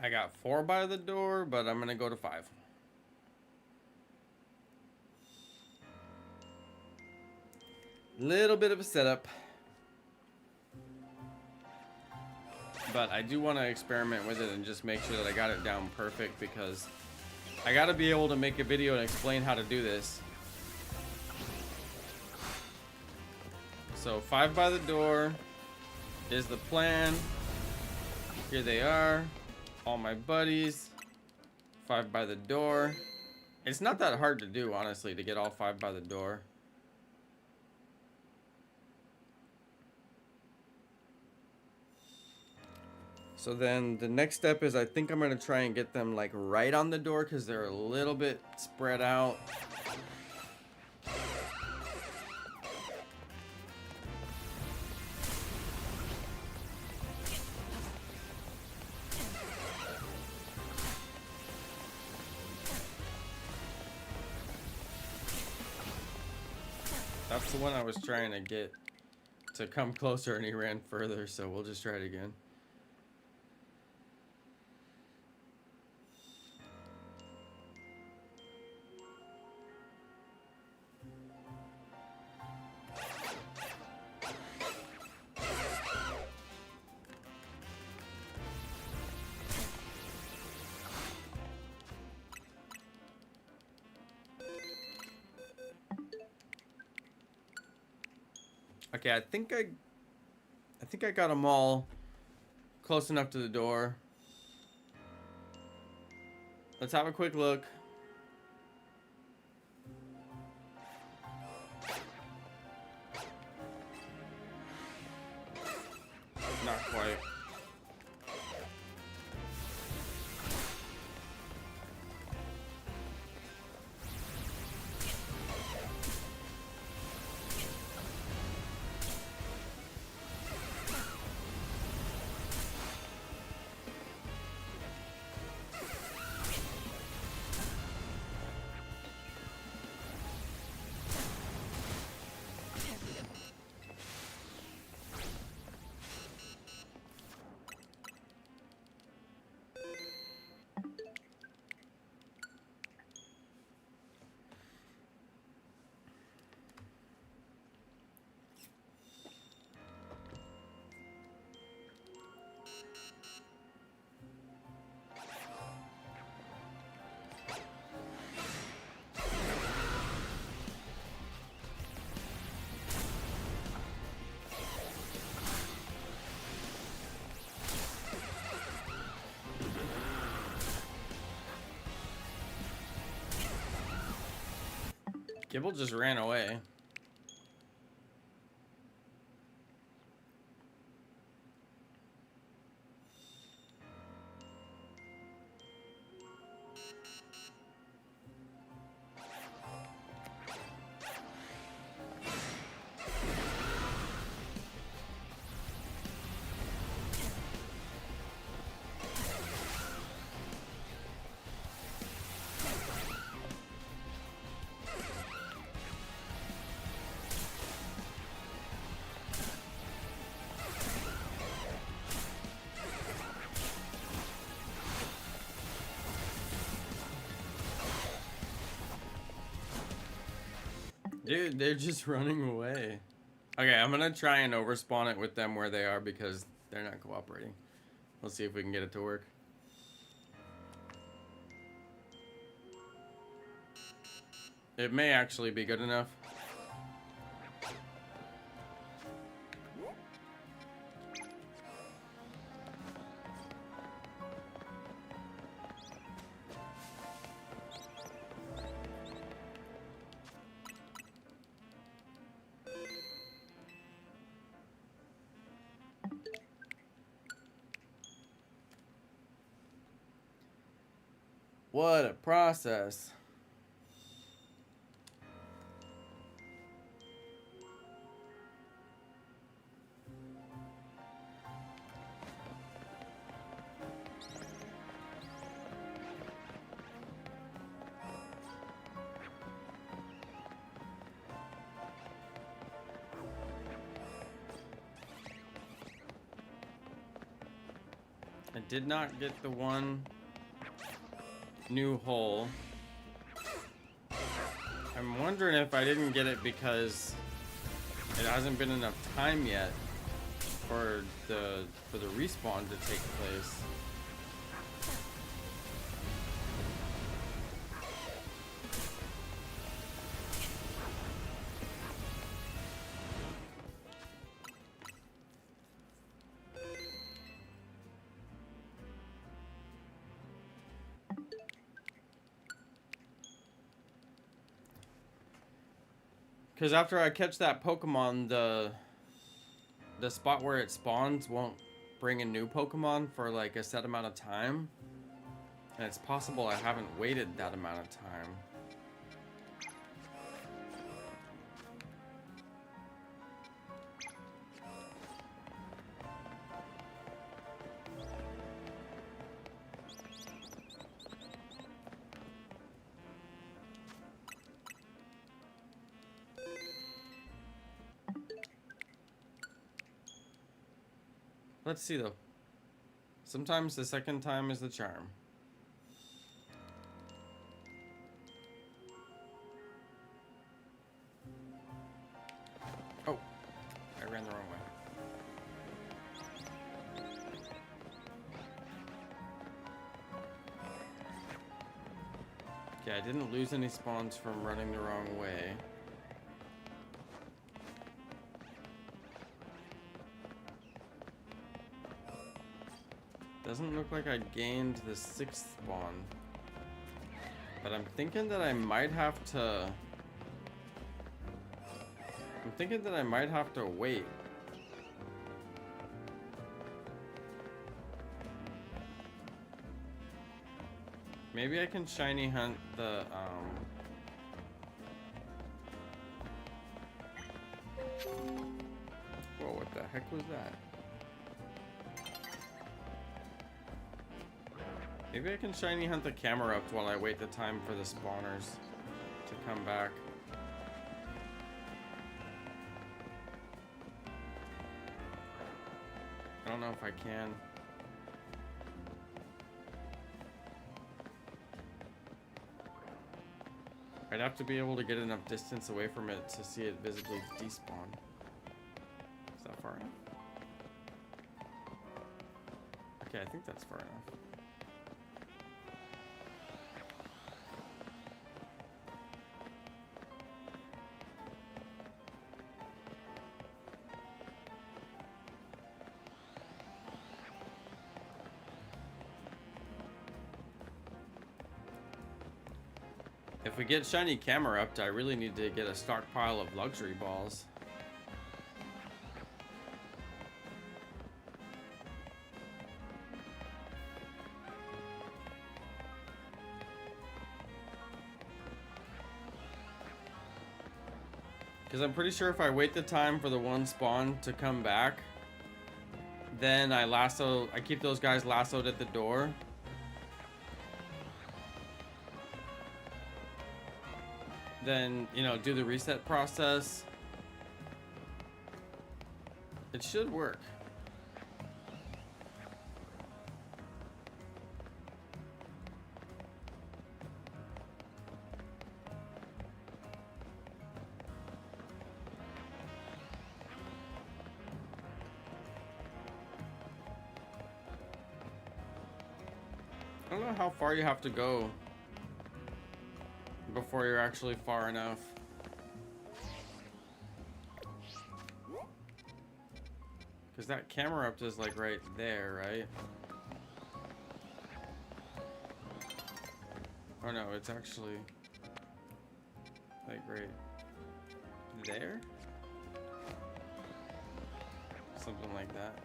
I got 4 by the door, but I'm gonna go to 5. Little bit of a setup. But I do want to experiment with it and just make sure that I got it down perfect, because I got to be able to make a video and explain how to do this. So 5 by the door is the plan. Here they are. All my buddies. 5 by the door. It's not that hard to do, honestly, to get all 5 by the door. So then the next step is I think I'm going to try and get them like right on the door, because they're a little bit spread out. That's the one I was trying to get to come closer, and he ran further, so we'll just try it again. Okay, I think I got them all close enough to the door. Let's have a quick look. Not quite. Gible just ran away. Dude, they're just running away. Okay, I'm gonna try and overspawn it with them where they are because they're not cooperating. Let's see if we can get it to work. It may actually be good enough. What a process. I did not get the one new hole. I'm wondering if I didn't get it because it hasn't been enough time yet for the respawn to take place. Because after I catch that Pokemon, the spot where it spawns won't bring a new Pokemon for like a set amount of time. And it's possible I haven't waited that amount of time. Let's see though. Sometimes the second time is the charm. Oh, I ran the wrong way. Okay, I didn't lose any spawns from running the wrong way. Doesn't look like I gained the 6th spawn. But I'm thinking that I might have to... wait. Maybe I can shiny hunt the, Whoa, what the heck was that? Maybe I can shiny hunt the camera up while I wait the time for the spawners to come back. I don't know if I can. I'd have to be able to get enough distance away from it to see it visibly despawn. Is that far enough? Okay, I think that's far enough. If we get shiny camera up, I really need to get a stockpile of luxury balls. Because I'm pretty sure if I wait the time for the one spawn to come back, then I keep those guys lassoed at the door. Then, you know, do the reset process. It should work. I don't know how far you have to go before you're actually far enough. Because that camera up is like right there, right? Oh no, it's actually like right there? Something like that.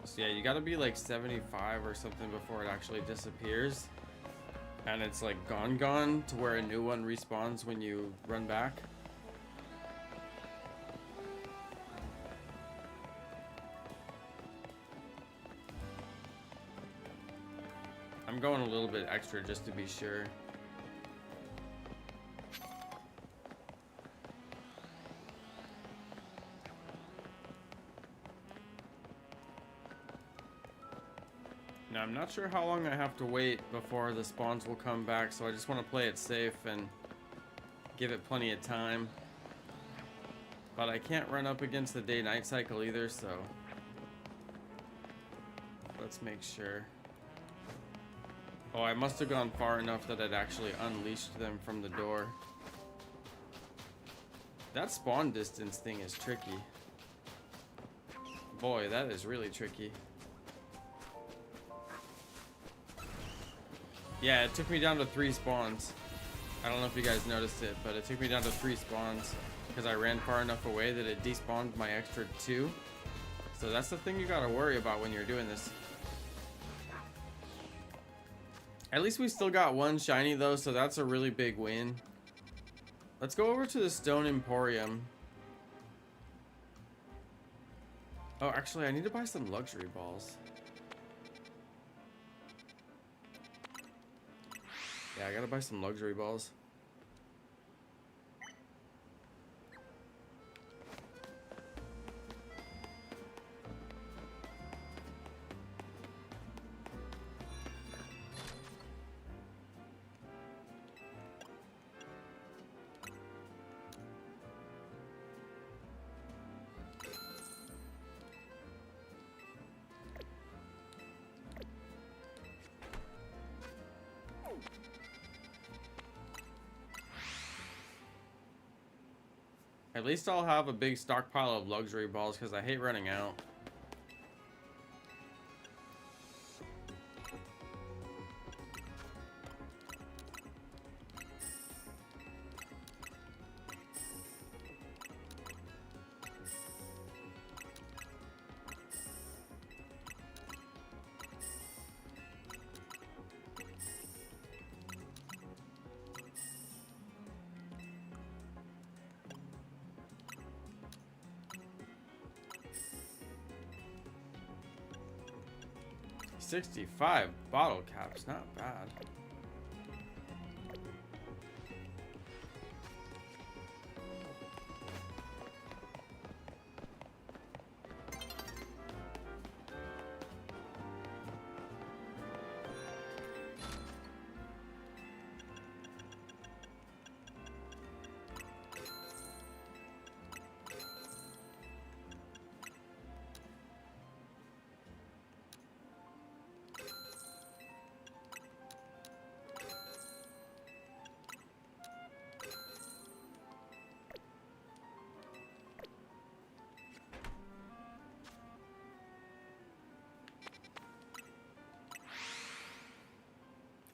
So yeah, you gotta be like 75 or something before it actually disappears. And it's like gone to where a new one respawns when you run back. I'm going a little bit extra just to be sure. Now, I'm not sure how long I have to wait before the spawns will come back, so I just want to play it safe and give it plenty of time. But I can't run up against the day-night cycle either, so let's make sure. Oh, I must have gone far enough that it actually unleashed them from the door. That spawn distance thing is tricky. Boy, that is really tricky. Yeah, it took me down to 3 spawns. I don't know if you guys noticed it, but it took me down to 3 spawns because I ran far enough away that it despawned my extra 2. So that's the thing you gotta worry about when you're doing this. At least we still got 1 shiny though, so that's a really big win. Let's go over to the Stone Emporium. Oh, actually, I need to buy some luxury balls. Yeah, I gotta buy some luxury balls. At least I'll have a big stockpile of luxury balls because I hate running out. $65 bottle caps, not bad.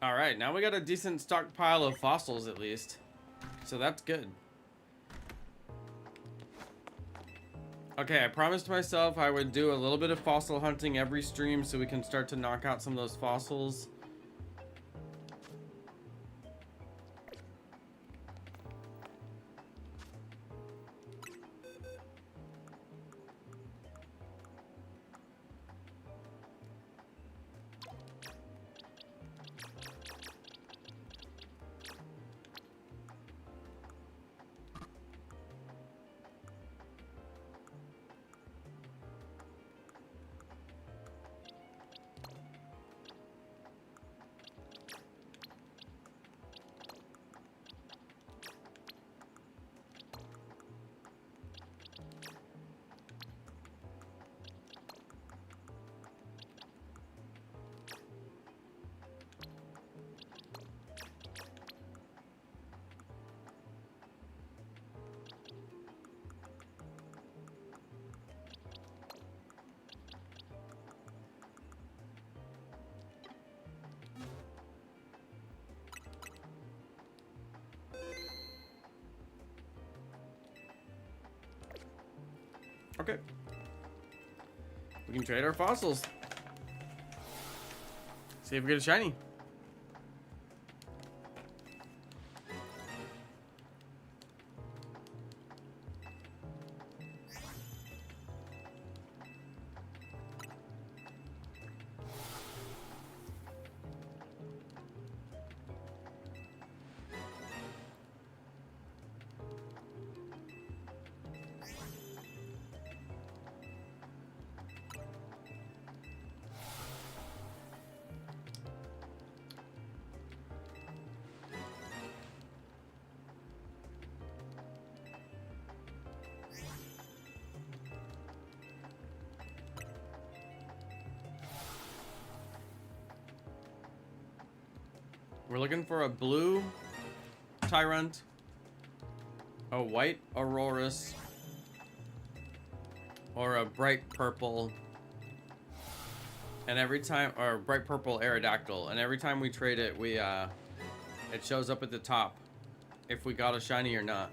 Alright, now we got a decent stockpile of fossils at least. So that's good. Okay, I promised myself I would do a little bit of fossil hunting every stream so we can start to knock out some of those fossils. Okay. We can trade our fossils. See if we get a shiny. We're looking for a blue Tyrant, a white Aurorus, or a bright purple. And every time, or bright purple Aerodactyl, and every time we trade it, we it shows up at the top if we got a shiny or not.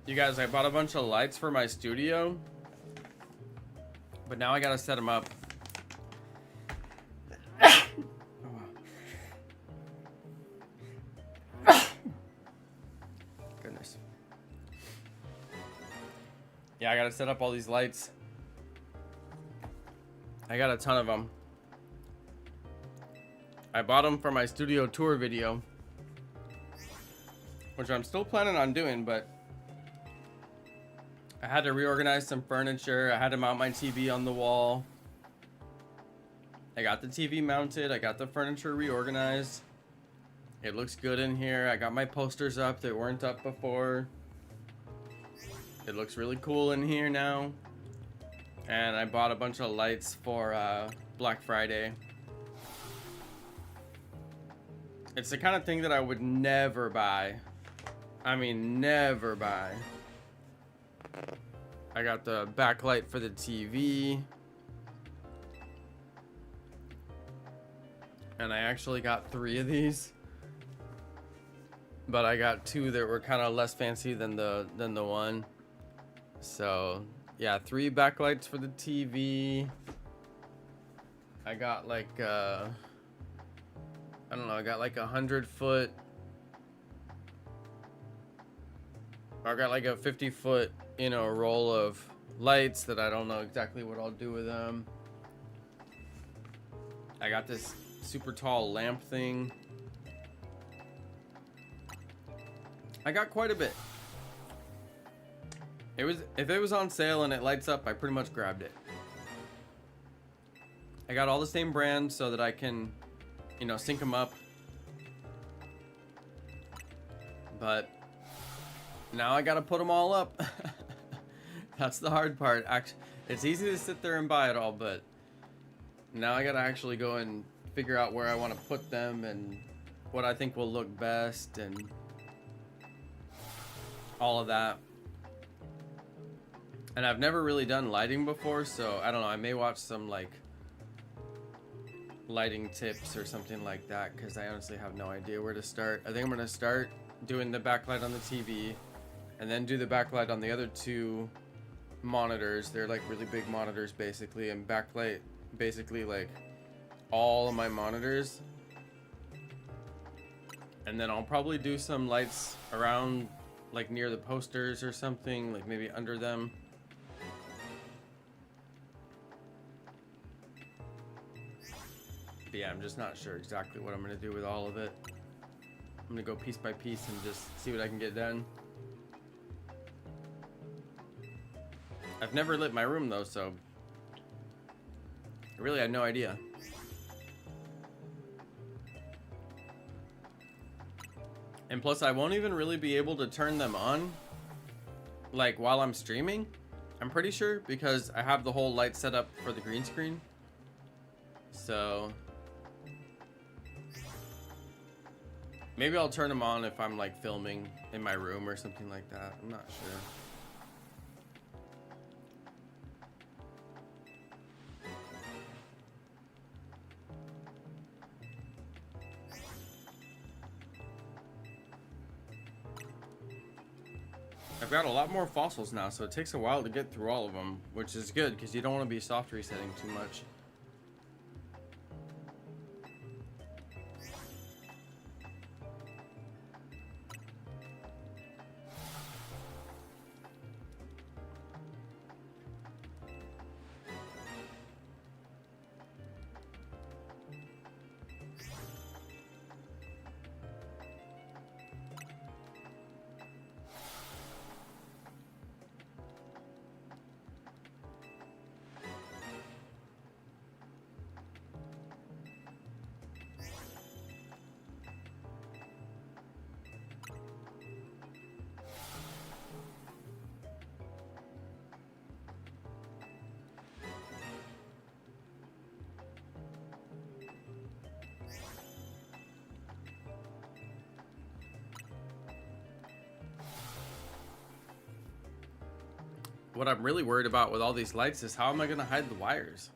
You guys, I bought a bunch of lights for my studio, but now I gotta set them up. Goodness. Yeah, I gotta set up all these lights. I got a ton of them. I bought them for my studio tour video, which I'm still planning on doing, but I had to reorganize some furniture. I had to mount my TV on the wall. I got the TV mounted. I got the furniture reorganized. It looks good in here. I got my posters up that weren't up before. It looks really cool in here now. And I bought a bunch of lights for Black Friday. It's the kind of thing that I would never buy. I mean, never buy. I got the backlight for the TV. And I actually got 3 of these. But I got 2 that were kind of less fancy than the one. So, yeah, 3 backlights for the TV. I got like I don't know, I got like 100-foot. I got like a 50-foot, you know, roll of lights that I don't know exactly what I'll do with them. I got this super tall lamp thing. I got quite a bit. If it was on sale and it lights up, I pretty much grabbed it. I got all the same brands so that I can, you know, sync them up. But now I gotta put them all up. That's the hard part. Actually, it's easy to sit there and buy it all, but now I gotta actually go and figure out where I want to put them and what I think will look best and all of that. And I've never really done lighting before, so I don't know. I may watch some like lighting tips or something like that, because I honestly have no idea where to start. I think I'm gonna start doing the backlight on the TV and then do the backlight on the other two monitors. They're like really big monitors basically, and backlight basically like all of my monitors. And then I'll probably do some lights around like near the posters or something, like maybe under them. But yeah, I'm just not sure exactly what I'm gonna do with all of it. I'm gonna go piece by piece and just see what I can get done. I've never lit my room though, so I really had no idea. And plus I won't even really be able to turn them on like while I'm streaming, I'm pretty sure, because I have the whole light set up for the green screen. So maybe I'll turn them on if I'm like filming in my room or something like that. I'm not sure. I've got a lot more fossils now, so it takes a while to get through all of them, which is good because you don't want to be soft resetting too much. What I'm really worried about with all these lights is how am I going to hide the wires?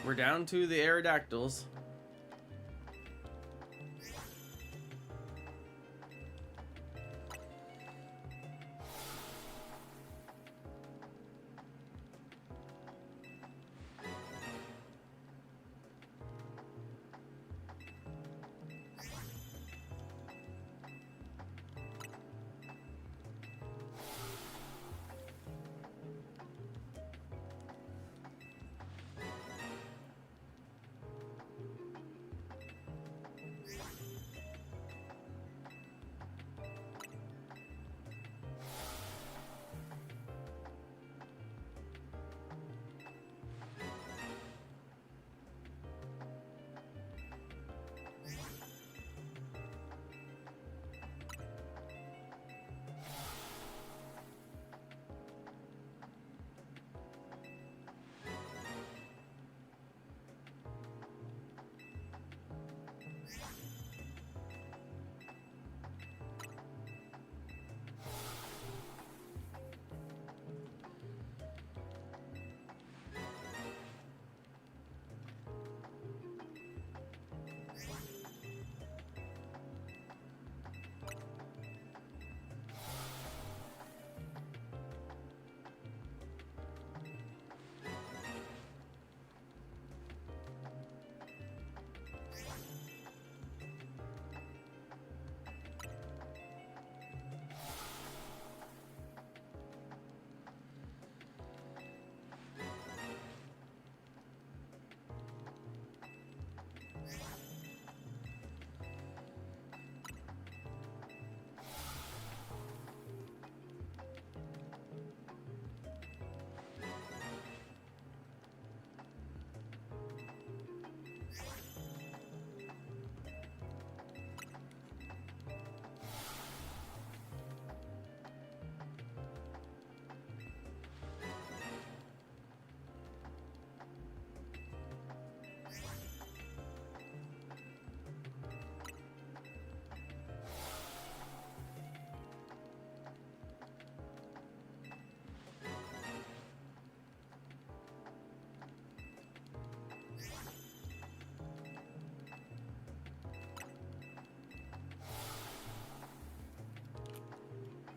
We're down to the Aerodactyls.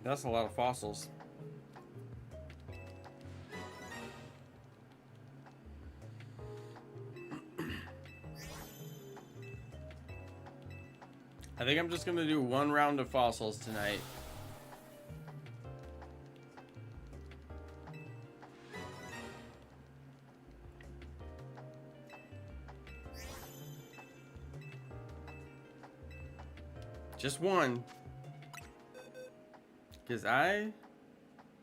That's a lot of fossils. I think I'm just gonna do one round of fossils tonight. Just one. Because I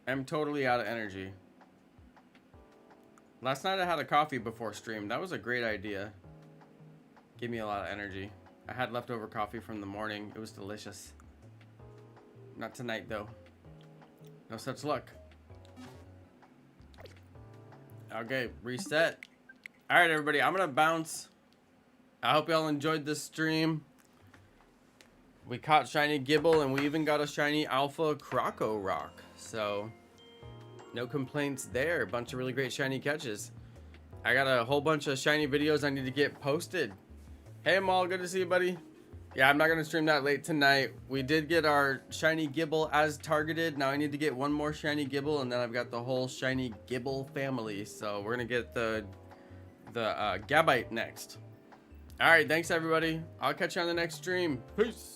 am totally out of energy. Last night I had a coffee before stream. That was a great idea. Gave me a lot of energy. I had leftover coffee from the morning. It was delicious. Not tonight though. No such luck. Okay, reset. All right, everybody, I'm gonna bounce. I hope y'all enjoyed this stream. We caught shiny Gible, and we even got a shiny alpha Croco Rock. So, no complaints there. A bunch of really great shiny catches. I got a whole bunch of shiny videos I need to get posted. Hey, Maul, good to see you, buddy. Yeah, I'm not going to stream that late tonight. We did get our shiny Gible as targeted. Now I need to get one more shiny Gible, and then I've got the whole shiny Gible family. So we're going to get the Gabite next. All right, thanks, everybody. I'll catch you on the next stream. Peace.